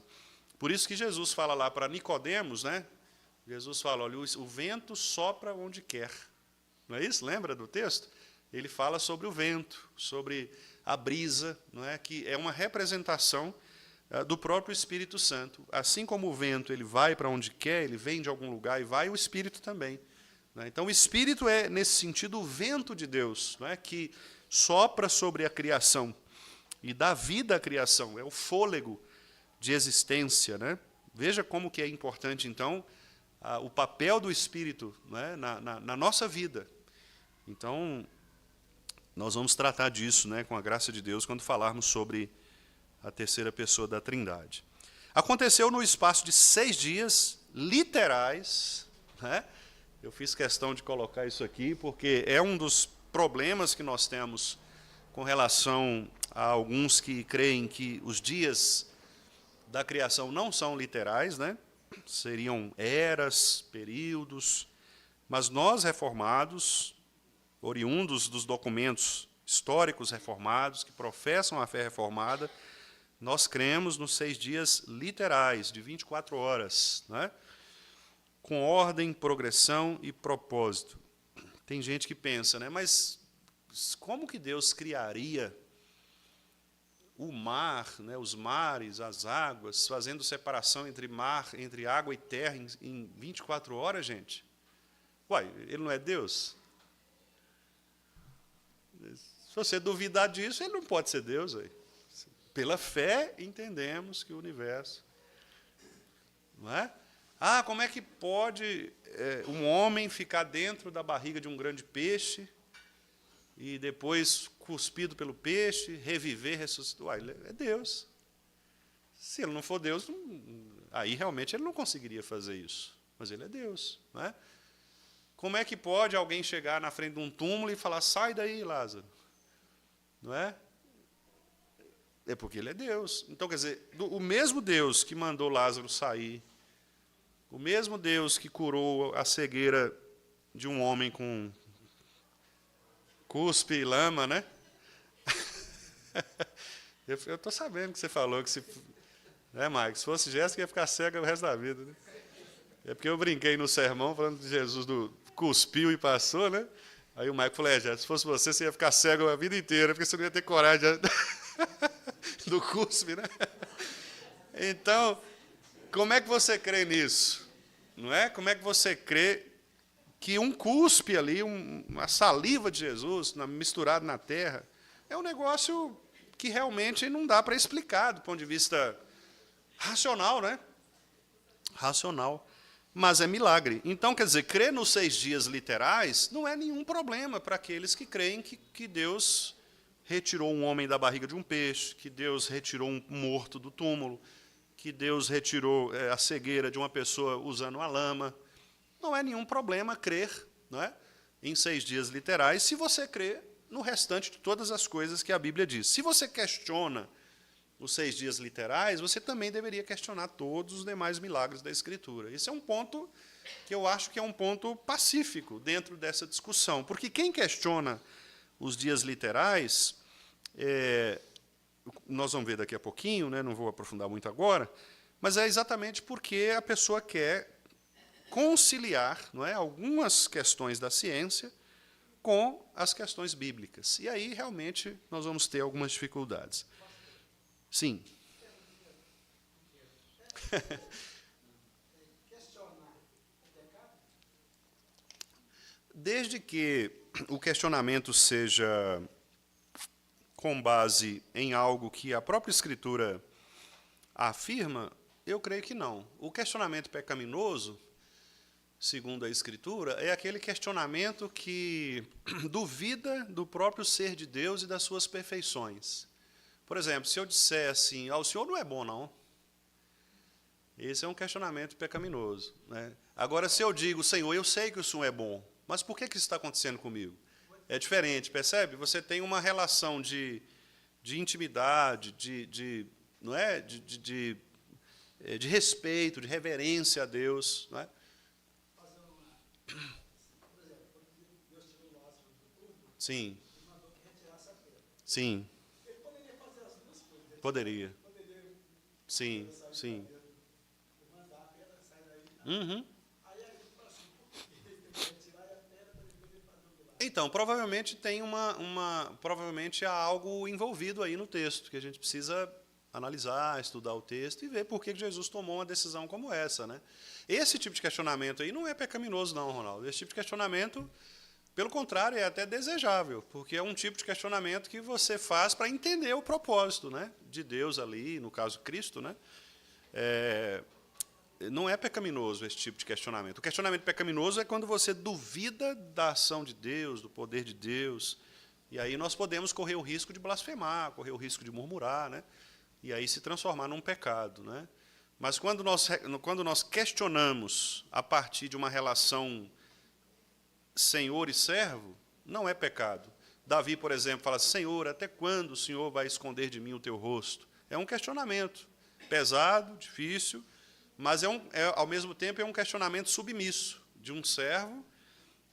Speaker 2: Por isso que Jesus fala lá para Nicodemos, né? Jesus fala, olha, o vento sopra onde quer. Não é isso? Lembra do texto? Ele fala sobre o vento, sobre a brisa, não é? Que é uma representação do próprio Espírito Santo. Assim como o vento ele vai para onde quer, ele vem de algum lugar e vai, o Espírito também. Não é? Então, o Espírito é, nesse sentido, o vento de Deus, não é? Que sopra sobre a criação e dá vida à criação, é o fôlego de existência, né? Veja como que é importante, então, o papel do Espírito, né, na nossa vida. Então, nós vamos tratar disso, né, com a graça de Deus, quando falarmos sobre a terceira pessoa da Trindade. Aconteceu no espaço de 6 dias, literais, né? Eu fiz questão de colocar isso aqui, porque é um dos problemas que nós temos com relação a alguns que creem que os dias da criação não são literais, né? Seriam eras, períodos, mas nós reformados, oriundos dos documentos históricos reformados, que professam a fé reformada, nós cremos nos 6 dias literais, de 24 horas, né? Com ordem, progressão e propósito. Tem gente que pensa, né? Mas como que Deus criaria o mar, né, os mares, as águas, fazendo separação entre água e terra em 24 horas, gente. Uai, ele não é Deus? Se você duvidar disso, ele não pode ser Deus. Aí. Pela fé, entendemos que o universo... Não é? Ah, como é que pode um homem ficar dentro da barriga de um grande peixe e depois, cuspido pelo peixe, reviver, ressuscitar? Uai, ele é Deus. Se ele não for Deus, aí realmente ele não conseguiria fazer isso. Mas ele é Deus. Não é? Como é que pode alguém chegar na frente de um túmulo e falar, sai daí, Lázaro? Não é? É porque ele é Deus. Então, quer dizer, o mesmo Deus que mandou Lázaro sair, o mesmo Deus que curou a cegueira de um homem com cuspe e lama, né? Eu estou sabendo que você falou que se... Né, Mike? Se fosse Jéssica, ia ficar cega o resto da vida. Né? É porque eu brinquei no sermão, falando de Jesus cuspiu e passou, né? Aí o Mike falou, Jéssica, se fosse você ia ficar cego a vida inteira, porque você não ia ter coragem do cuspe, né? Então, como é que você crê nisso? Não é? Como é que você crê que um cuspe ali, uma saliva de Jesus misturado na terra, é um negócio que realmente não dá para explicar do ponto de vista racional, né? Racional. Mas é milagre. Então, quer dizer, crer nos 6 dias literais não é nenhum problema para aqueles que creem que Deus retirou um homem da barriga de um peixe, que Deus retirou um morto do túmulo, que Deus retirou a cegueira de uma pessoa usando a lama. Não é nenhum problema crer, não é, em 6 dias literais, se você crê no restante de todas as coisas que a Bíblia diz. Se você questiona os 6 dias literais, você também deveria questionar todos os demais milagres da Escritura. Esse é um ponto que eu acho que é um ponto pacífico dentro dessa discussão, porque quem questiona os dias literais, nós vamos ver daqui a pouquinho, né, não vou aprofundar muito agora, mas é exatamente porque a pessoa quer conciliar, não é, algumas questões da ciência com as questões bíblicas. E aí, realmente, nós vamos ter algumas dificuldades. Sim. Desde que o questionamento seja com base em algo que a própria Escritura afirma, eu creio que não. O questionamento pecaminoso, segundo a Escritura, é aquele questionamento que duvida do próprio ser de Deus e das suas perfeições. Por exemplo, se eu disser assim, o Senhor não é bom, não. Esse é um questionamento pecaminoso. Né? Agora, se eu digo, Senhor, eu sei que o Senhor é bom, mas por que isso está acontecendo comigo? É diferente, percebe? Você tem uma relação de intimidade, não é? de respeito, de reverência a Deus. Não é? Sim. Sim. Poderia. Sim, sim. Uhum. Então, provavelmente tem provavelmente há algo envolvido aí no texto, que a gente precisa analisar, estudar o texto e ver por que Jesus tomou uma decisão como essa. Né? Esse tipo de questionamento aí não é pecaminoso, não, Ronaldo. Esse tipo de questionamento, pelo contrário, é até desejável, porque é um tipo de questionamento que você faz para entender o propósito, né, de Deus ali, no caso Cristo. Né? Não é pecaminoso esse tipo de questionamento. O questionamento pecaminoso é quando você duvida da ação de Deus, do poder de Deus, e aí nós podemos correr o risco de blasfemar, correr o risco de murmurar, né? E aí se transformar num pecado. Né? Mas quando nós questionamos a partir de uma relação senhor e servo, não é pecado. Davi, por exemplo, fala, Senhor, até quando o Senhor vai esconder de mim o teu rosto? É um questionamento pesado, difícil, mas ao mesmo tempo é um questionamento submisso de um servo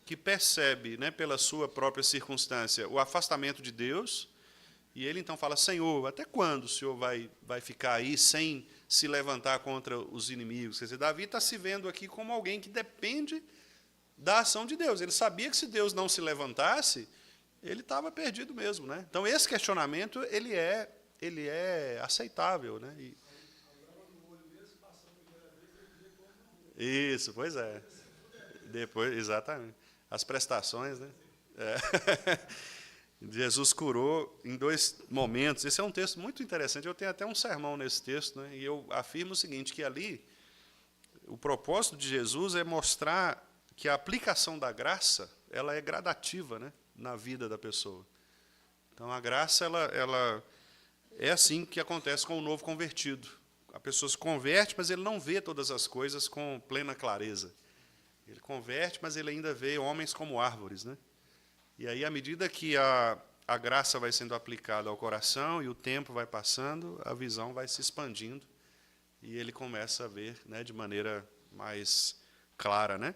Speaker 2: que percebe, né, pela sua própria circunstância, o afastamento de Deus, e ele então fala, Senhor, até quando o Senhor vai ficar aí sem se levantar contra os inimigos? Quer dizer, Davi está se vendo aqui como alguém que depende da ação de Deus. Ele sabia que se Deus não se levantasse, ele estava perdido mesmo. Né? Então, esse questionamento ele é ele é aceitável, né? Isso, pois é. Depois, exatamente. As prestações, né? É. Jesus curou em 2 momentos. Esse é um texto muito interessante. Eu tenho até um sermão nesse texto, né? E eu afirmo o seguinte, que ali o propósito de Jesus é mostrar que a aplicação da graça, ela é gradativa, né, na vida da pessoa. Então, a graça, ela é assim que acontece com o novo convertido. A pessoa se converte, mas ele não vê todas as coisas com plena clareza. Ele converte, mas ele ainda vê homens como árvores, né? E aí, à medida que a graça vai sendo aplicada ao coração e o tempo vai passando, a visão vai se expandindo e ele começa a ver, né, de maneira mais clara, né?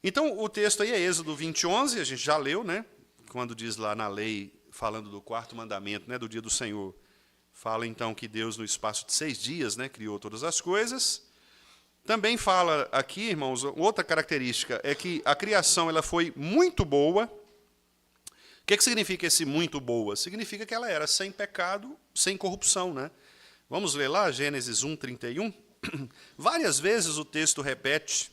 Speaker 2: Então, o texto aí é Êxodo 20:11, a gente já leu, né? Quando diz lá na lei, falando do 4º mandamento, né, do dia do Senhor, fala então que Deus, no espaço de 6 dias, né, criou todas as coisas. Também fala aqui, irmãos, outra característica é que a criação ela foi muito boa. O que significa esse muito boa? Significa que ela era sem pecado, sem corrupção, né? Vamos ler lá, Gênesis 1:31. Várias vezes o texto repete: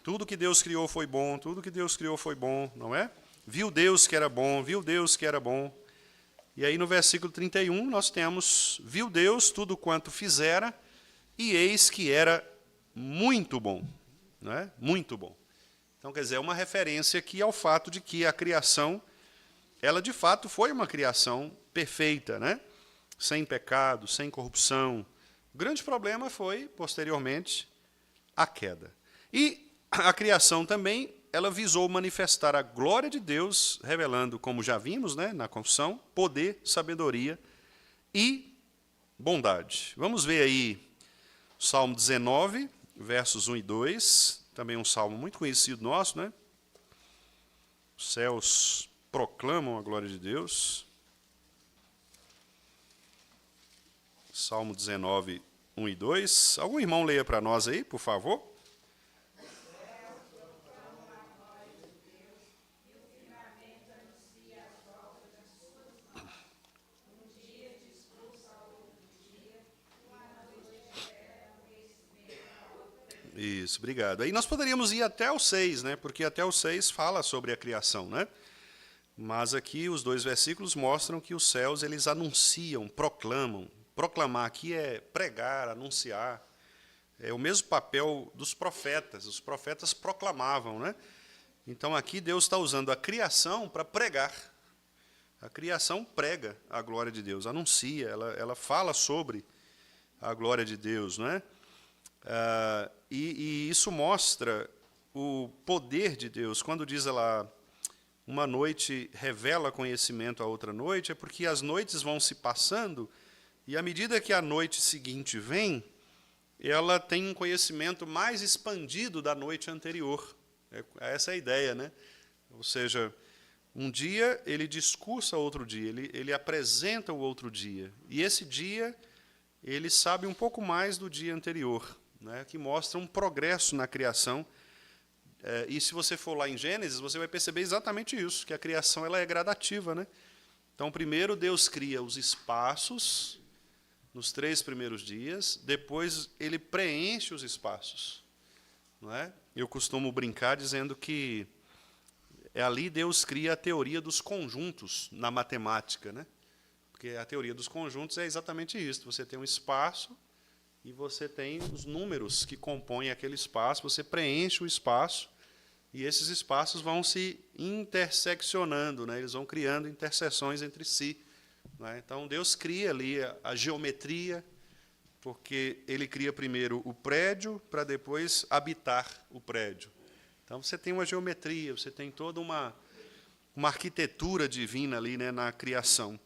Speaker 2: tudo que Deus criou foi bom, tudo que Deus criou foi bom, não é? Viu Deus que era bom, viu Deus que era bom. E aí no versículo 31 nós temos: viu Deus tudo quanto fizera, e eis que era muito bom, não é? Muito bom. Então, quer dizer, é uma referência aqui ao fato de que a criação, ela de fato foi uma criação perfeita, né? Sem pecado, sem corrupção. O grande problema foi, posteriormente, a queda. E a criação também, ela visou manifestar a glória de Deus, revelando, como já vimos, né, na confissão, poder, sabedoria e bondade. Vamos ver aí Salmo 19, versos 1 e 2, também um salmo muito conhecido nosso, né? Os céus proclamam a glória de Deus. Salmo 19, 1 e 2. Algum irmão leia para nós aí, por favor? Isso, obrigado. Aí nós poderíamos ir até o 6, né? Porque até o 6 fala sobre a criação, né? Mas aqui os 2 versículos mostram que os céus eles anunciam, proclamam. Proclamar aqui é pregar, anunciar. É o mesmo papel dos profetas. Os profetas proclamavam, né? Então aqui Deus está usando a criação para pregar. A criação prega a glória de Deus, anuncia, ela fala sobre a glória de Deus, não é? E isso mostra o poder de Deus. Quando diz lá, uma noite revela conhecimento a outra noite, é porque as noites vão se passando, e à medida que a noite seguinte vem, ela tem um conhecimento mais expandido da noite anterior. Essa é a ideia, né? Ou seja, um dia ele discursa outro dia, ele apresenta o outro dia, e esse dia ele sabe um pouco mais do dia anterior, né, que mostra um progresso na criação. E se você for lá em Gênesis, você vai perceber exatamente isso, que a criação ela é gradativa, né? Então, primeiro Deus cria os espaços nos 3 primeiros dias, depois ele preenche os espaços, não é? Eu costumo brincar dizendo que ali Deus cria a teoria dos conjuntos na matemática, né? Porque a teoria dos conjuntos é exatamente isso. Você tem um espaço e você tem os números que compõem aquele espaço, você preenche o espaço e esses espaços vão se interseccionando, né? Eles vão criando interseções entre si, né? Então, Deus cria ali a geometria, porque ele cria primeiro o prédio para depois habitar o prédio. Então, você tem uma geometria, você tem toda uma arquitetura divina ali, né, na criação.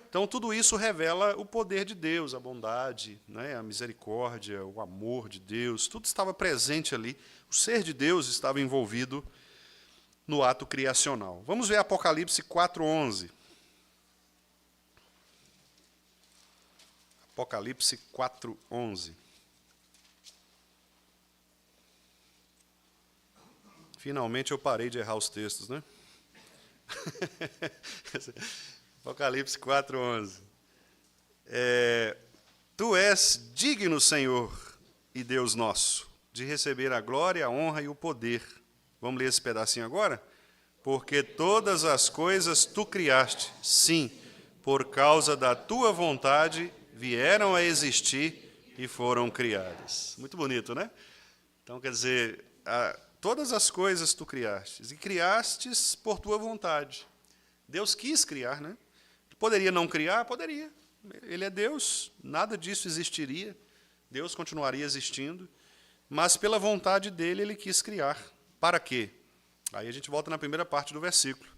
Speaker 2: Então, tudo isso revela o poder de Deus, a bondade, né, a misericórdia, o amor de Deus, tudo estava presente ali. O ser de Deus estava envolvido no ato criacional. Vamos ver Apocalipse 4:11. Apocalipse 4:11. Finalmente eu parei de errar os textos, né? Apocalipse 4:11. Tu és digno, Senhor e Deus nosso, de receber a glória, a honra e o poder. Vamos ler esse pedacinho agora? Porque todas as coisas tu criaste, sim, por causa da tua vontade vieram a existir e foram criadas. Muito bonito, né? Então, quer dizer, todas as coisas tu criastes, e criastes por tua vontade. Deus quis criar, né? Poderia não criar? Poderia. Ele é Deus, nada disso existiria. Deus continuaria existindo, mas pela vontade dele, ele quis criar. Para quê? Aí a gente volta na primeira parte do versículo.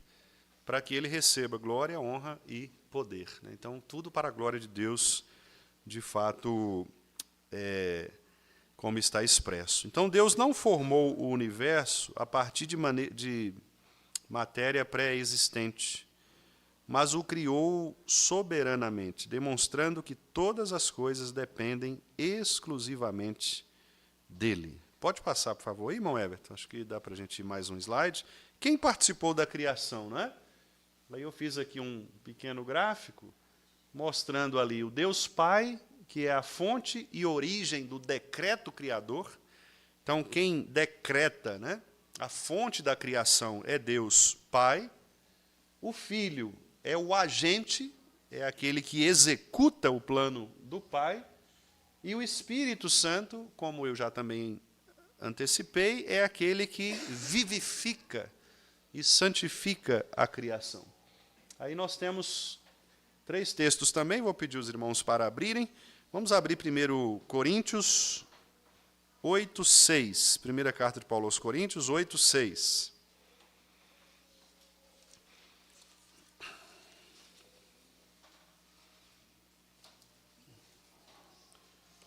Speaker 2: Para que ele receba glória, honra e poder. Então, tudo para a glória de Deus, de fato, como está expresso. Então, Deus não formou o universo a partir de matéria pré-existente, mas o criou soberanamente, demonstrando que todas as coisas dependem exclusivamente dele. Pode passar, por favor, aí, irmão Everton? Acho que dá para a gente ir mais um slide. Quem participou da criação, né? Aí eu fiz aqui um pequeno gráfico, mostrando ali o Deus Pai, que é a fonte e origem do decreto criador. Então, quem decreta, né, a fonte da criação é Deus Pai. O Filho é o agente, é aquele que executa o plano do Pai. E o Espírito Santo, como eu já também antecipei, é aquele que vivifica e santifica a criação. Aí nós temos 3 textos também, vou pedir os irmãos para abrirem. Vamos abrir primeiro Coríntios 8:6. Primeira carta de Paulo aos Coríntios 8:6.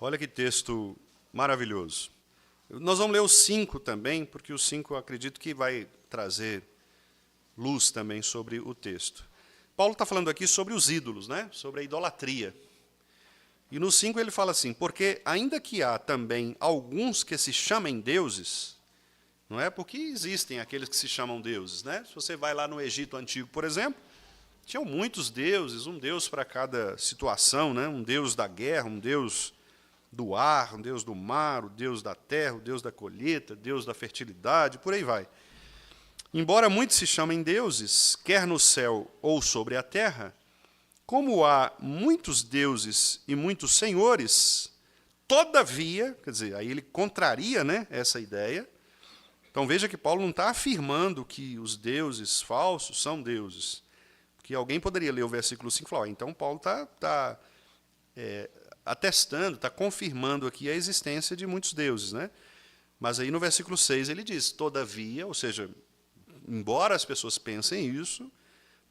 Speaker 2: Olha que texto maravilhoso. Nós vamos ler o 5 também, porque o 5 eu acredito que vai trazer luz também sobre o texto. Paulo está falando aqui sobre os ídolos, né? Sobre a idolatria. E no 5 ele fala assim, porque ainda que há também alguns que se chamem deuses, não é? Porque existem aqueles que se chamam deuses, né? Se você vai lá no Egito Antigo, por exemplo, tinham muitos deuses, um deus para cada situação, né? Um deus da guerra, um deus do ar, um deus do mar, o deus da terra, o deus da colheita, deus da fertilidade, por aí vai. Embora muitos se chamem deuses, quer no céu ou sobre a terra, como há muitos deuses e muitos senhores, todavia, quer dizer, aí ele contraria, né, essa ideia. Então veja que Paulo não está afirmando que os deuses falsos são deuses. Porque alguém poderia ler o versículo 5 e falar, então Paulo está atestando, está confirmando aqui a existência de muitos deuses, né? Mas aí no versículo 6 ele diz, todavia, ou seja, embora as pessoas pensem isso,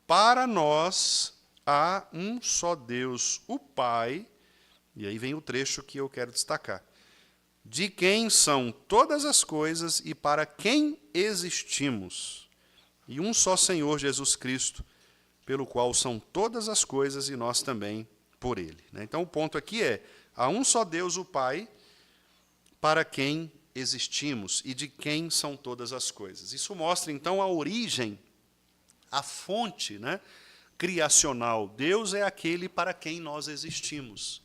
Speaker 2: para nós há um só Deus, o Pai, e aí vem o trecho que eu quero destacar, de quem são todas as coisas e para quem existimos, e um só Senhor Jesus Cristo, pelo qual são todas as coisas e nós também por ele. Então o ponto aqui é, há um só Deus, o Pai, para quem existimos e de quem são todas as coisas. Isso mostra então a origem, a fonte, né, criacional. Deus é aquele para quem nós existimos.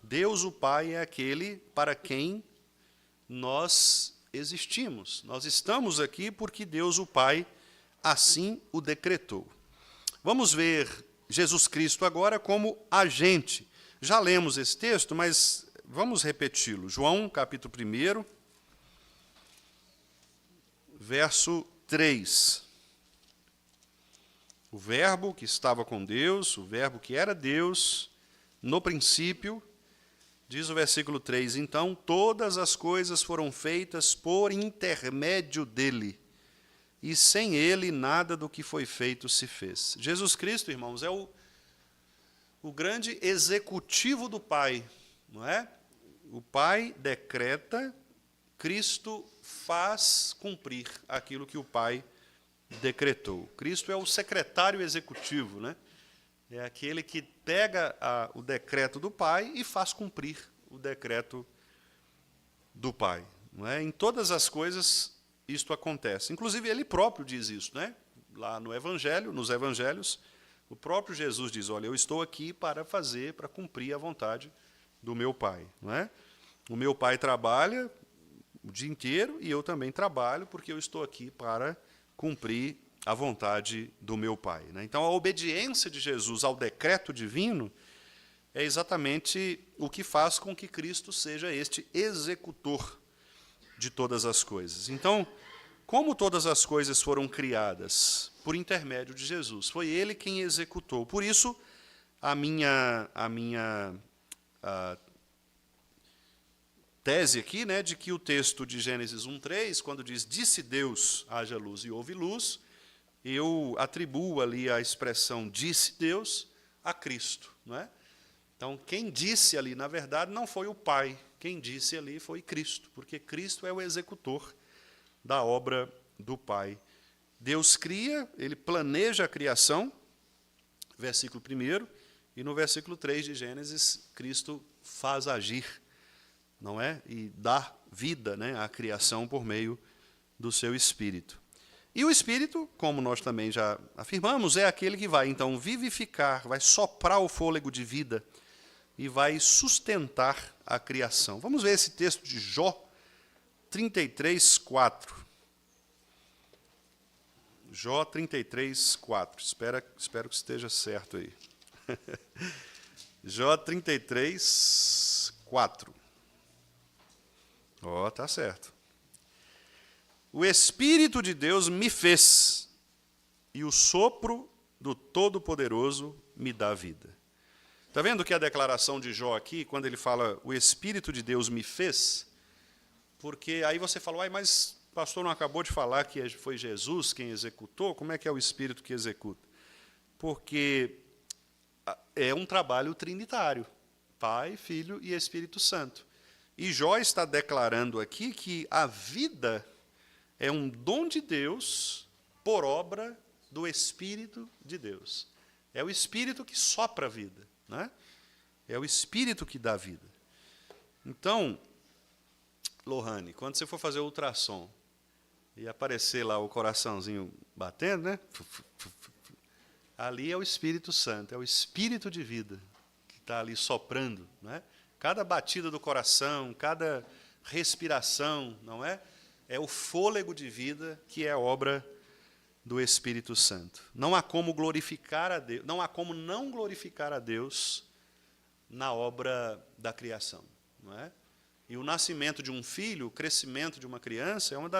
Speaker 2: Deus, o Pai, é aquele para quem nós existimos. Nós estamos aqui porque Deus, o Pai, assim o decretou. Vamos ver Jesus Cristo agora como agente. Já lemos esse texto, mas vamos repeti-lo. João, capítulo 1, verso 3. O verbo que estava com Deus, o verbo que era Deus, no princípio, diz o versículo 3, então todas as coisas foram feitas por intermédio dele, e sem ele nada do que foi feito se fez. Jesus Cristo, irmãos, é o grande executivo do Pai, não é? O Pai decreta, Cristo faz cumprir aquilo que o Pai decretou. Cristo é o secretário executivo, né? É aquele que pega o decreto do Pai e faz cumprir o decreto do Pai. Não é? Em todas as coisas isto acontece. Inclusive, ele próprio diz isso, né? Lá no Evangelho, nos Evangelhos, O próprio Jesus diz, olha, eu estou aqui para cumprir a vontade do meu Pai. Não é? O meu Pai trabalha o dia inteiro e eu também trabalho porque eu estou aqui para cumprir a vontade do meu Pai. Né? Então, a obediência de Jesus ao decreto divino é exatamente o que faz com que Cristo seja este executor de todas as coisas. Então, como todas as coisas foram criadas por intermédio de Jesus, foi Ele quem executou. Por isso, a minha tese aqui, né, de que o texto de Gênesis 1:3, quando diz, disse Deus, haja luz e houve luz, eu atribuo ali a expressão disse Deus a Cristo. Não é? Então, quem disse ali, na verdade, não foi o Pai. Quem disse ali foi Cristo, porque Cristo é o executor da obra do Pai. Deus cria, Ele planeja a criação, versículo 1, e no versículo 3 de Gênesis, Cristo faz agir, não é? E dá vida, né, à criação por meio do seu Espírito. E o Espírito, como nós também já afirmamos, é aquele que vai, então, vivificar, vai soprar o fôlego de vida e vai sustentar a criação. Vamos ver esse texto de Jó 33:4. Jó 33:4. Espero que esteja certo aí. Jó 33:4. Ó, tá certo. O Espírito de Deus me fez, e o sopro do Todo-Poderoso me dá vida. Está vendo que a declaração de Jó aqui, quando ele fala, o Espírito de Deus me fez, porque aí você falou, mas o pastor não acabou de falar que foi Jesus quem executou? Como é que é o Espírito que executa? Porque é um trabalho trinitário, Pai, Filho e Espírito Santo. E Jó está declarando aqui que a vida é um dom de Deus por obra do Espírito de Deus. É o Espírito que sopra a vida. Né? É o Espírito que dá vida. Então, Lohane, quando você for fazer o ultrassom e aparecer lá o coraçãozinho batendo, né? Ali é o Espírito Santo, é o Espírito de vida que está ali soprando. Né? Cada batida do coração, cada respiração, não é? É o fôlego de vida que é obra do Espírito Santo. Não há como glorificar a Deus, não há como não glorificar a Deus na obra da criação, não é? E o nascimento de um filho, o crescimento de uma criança é um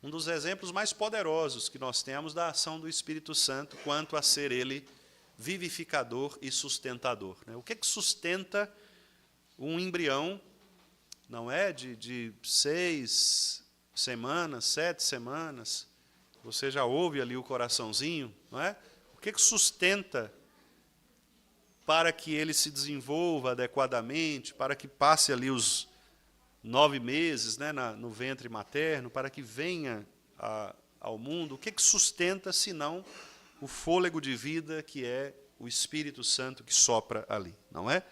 Speaker 2: dos exemplos mais poderosos que nós temos da ação do Espírito Santo quanto a ser ele vivificador e sustentador, né? O que sustenta um embrião, não é, de 6 semanas, 7 semanas? Você já ouve ali o coraçãozinho, não é? O que sustenta para que ele se desenvolva adequadamente, para que passe ali os 9 meses, né, no ventre materno, para que venha ao mundo? O que sustenta, senão o fôlego de vida que é o Espírito Santo que sopra ali, não é?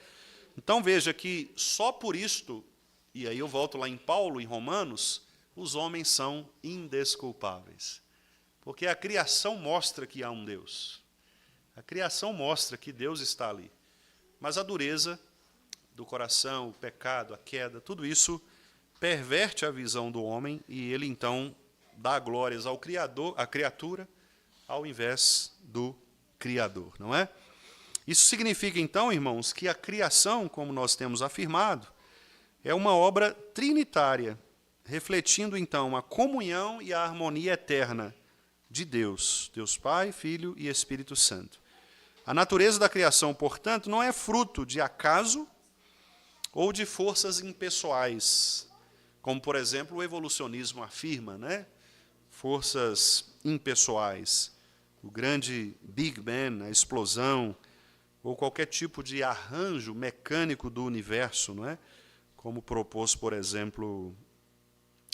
Speaker 2: Então veja que só por isto, e aí eu volto lá em Paulo, em Romanos, os homens são indesculpáveis. Porque a criação mostra que há um Deus. A criação mostra que Deus está ali. Mas a dureza do coração, o pecado, a queda, tudo isso perverte a visão do homem e ele, então, dá glórias ao Criador, à criatura, ao invés do Criador, não é? Isso significa, então, irmãos, que a criação, como nós temos afirmado, é uma obra trinitária, refletindo, então, a comunhão e a harmonia eterna de Deus, Deus Pai, Filho e Espírito Santo. A natureza da criação, portanto, não é fruto de acaso ou de forças impessoais, como, por exemplo, o evolucionismo afirma, né? Forças impessoais, o grande Big Bang, a explosão, ou qualquer tipo de arranjo mecânico do universo, não é? Como propôs, por exemplo,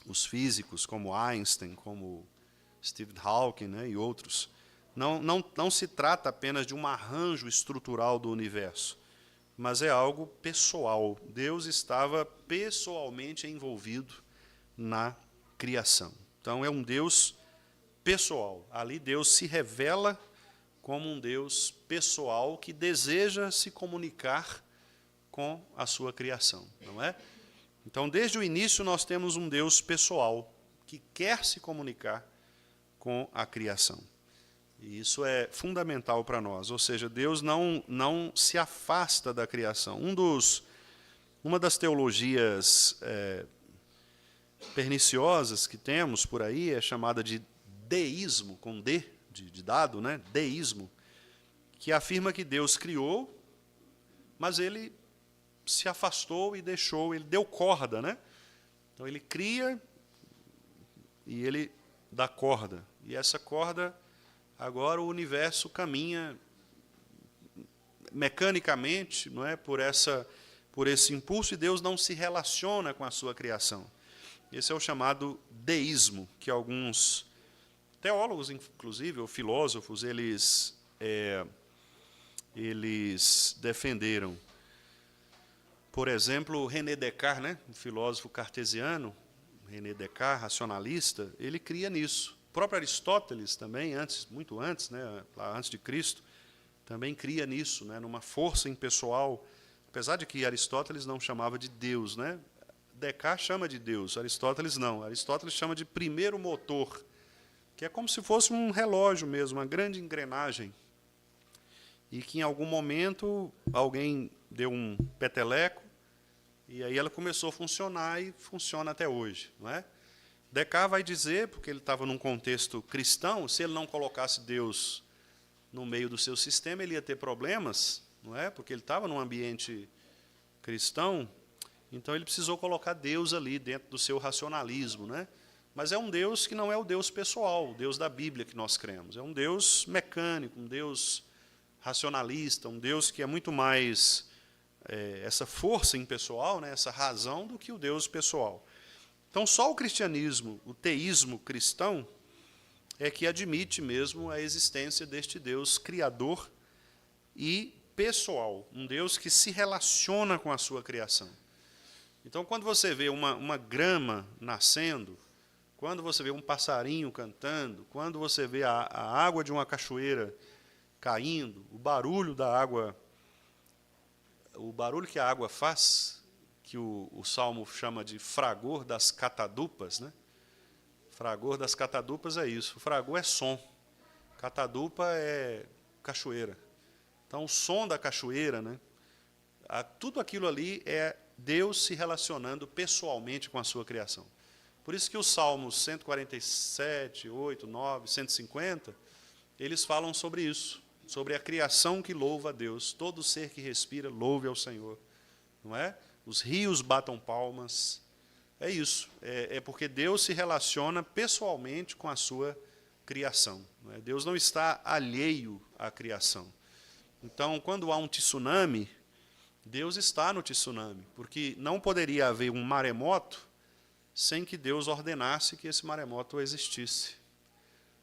Speaker 2: os físicos, como Einstein, como Stephen Hawking, né, e outros. Não se trata apenas de um arranjo estrutural do universo, mas é algo pessoal. Deus estava pessoalmente envolvido na criação. Então, é um Deus pessoal. Ali Deus se revela como um Deus pessoal que deseja se comunicar com a sua criação, não é? Então, desde o início, nós temos um Deus pessoal que quer se comunicar com a criação. E isso é fundamental para nós, ou seja, Deus não se afasta da criação. Uma das teologias perniciosas que temos por aí é chamada de deísmo, com D, de dado, né? Deísmo, que afirma que Deus criou, mas ele se afastou e deixou, ele deu corda, né? Então ele cria e ele dá corda. E essa corda, agora o universo caminha mecanicamente, não é, por esse impulso, e Deus não se relaciona com a sua criação. Esse é o chamado deísmo, que alguns teólogos, inclusive, ou filósofos, eles defenderam. Por exemplo, René Descartes, né, um filósofo cartesiano, René Descartes, racionalista, ele cria nisso. O próprio Aristóteles também, muito antes, né, lá antes de Cristo, também cria nisso, né, numa força impessoal, apesar de que Aristóteles não chamava de Deus, né? Descartes chama de Deus, Aristóteles não. Aristóteles chama de primeiro motor, que é como se fosse um relógio mesmo, uma grande engrenagem, e que em algum momento alguém deu um peteleco, e aí ela começou a funcionar e funciona até hoje, não é? Descartes vai dizer, porque ele estava num contexto cristão, se ele não colocasse Deus no meio do seu sistema, ele ia ter problemas, não é? Porque ele estava num ambiente cristão, então ele precisou colocar Deus ali dentro do seu racionalismo, né? Mas é um Deus que não é o Deus pessoal, o Deus da Bíblia que nós cremos. É um Deus mecânico, um Deus racionalista, um Deus que é muito mais essa força impessoal, né, essa razão, do que o Deus pessoal. Então, só o cristianismo, o teísmo cristão, é que admite mesmo a existência deste Deus criador e pessoal, um Deus que se relaciona com a sua criação. Então, quando você vê uma grama nascendo, quando você vê um passarinho cantando, quando você vê a água de uma cachoeira caindo, o barulho da água, o barulho que a água faz, que o Salmo chama de fragor das catadupas, né? Fragor das catadupas é isso. O fragor é som, catadupa é cachoeira. Então, o som da cachoeira, né? Tudo aquilo ali é Deus se relacionando pessoalmente com a sua criação. Por isso que os Salmos 147, 8, 9, 150, eles falam sobre isso, sobre a criação que louva a Deus. Todo ser que respira, louve ao Senhor. Não é? Os rios batam palmas. É isso. É porque Deus se relaciona pessoalmente com a sua criação. Não é? Deus não está alheio à criação. Então, quando há um tsunami, Deus está no tsunami, porque não poderia haver um maremoto sem que Deus ordenasse que esse maremoto existisse.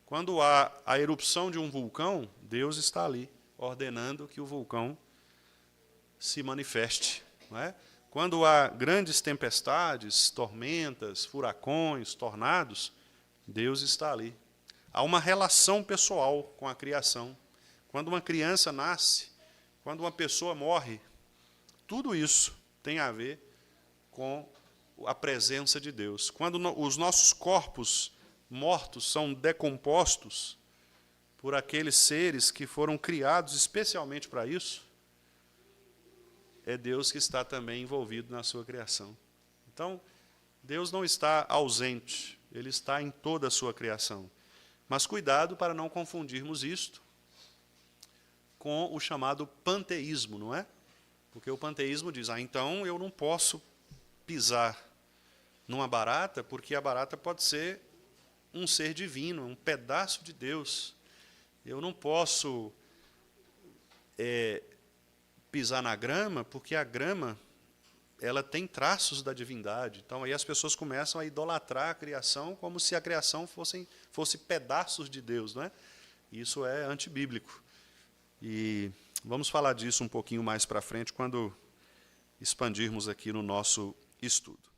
Speaker 2: Quando há a erupção de um vulcão, Deus está ali, ordenando que o vulcão se manifeste. Não é? Quando há grandes tempestades, tormentas, furacões, tornados, Deus está ali. Há uma relação pessoal com a criação. Quando uma criança nasce, quando uma pessoa morre, tudo isso tem a ver com a presença de Deus. Quando os nossos corpos mortos são decompostos por aqueles seres que foram criados especialmente para isso, é Deus que está também envolvido na sua criação. Então, Deus não está ausente, Ele está em toda a sua criação. Mas cuidado para não confundirmos isto com o chamado panteísmo, não é? Porque o panteísmo diz, então eu não posso pisar numa barata, porque a barata pode ser um ser divino, um pedaço de Deus. Eu não posso pisar na grama, porque a grama ela tem traços da divindade. Então, aí as pessoas começam a idolatrar a criação como se a criação fosse pedaços de Deus, não é? Isso é antibíblico. E vamos falar disso um pouquinho mais para frente, quando expandirmos aqui no nosso estudo.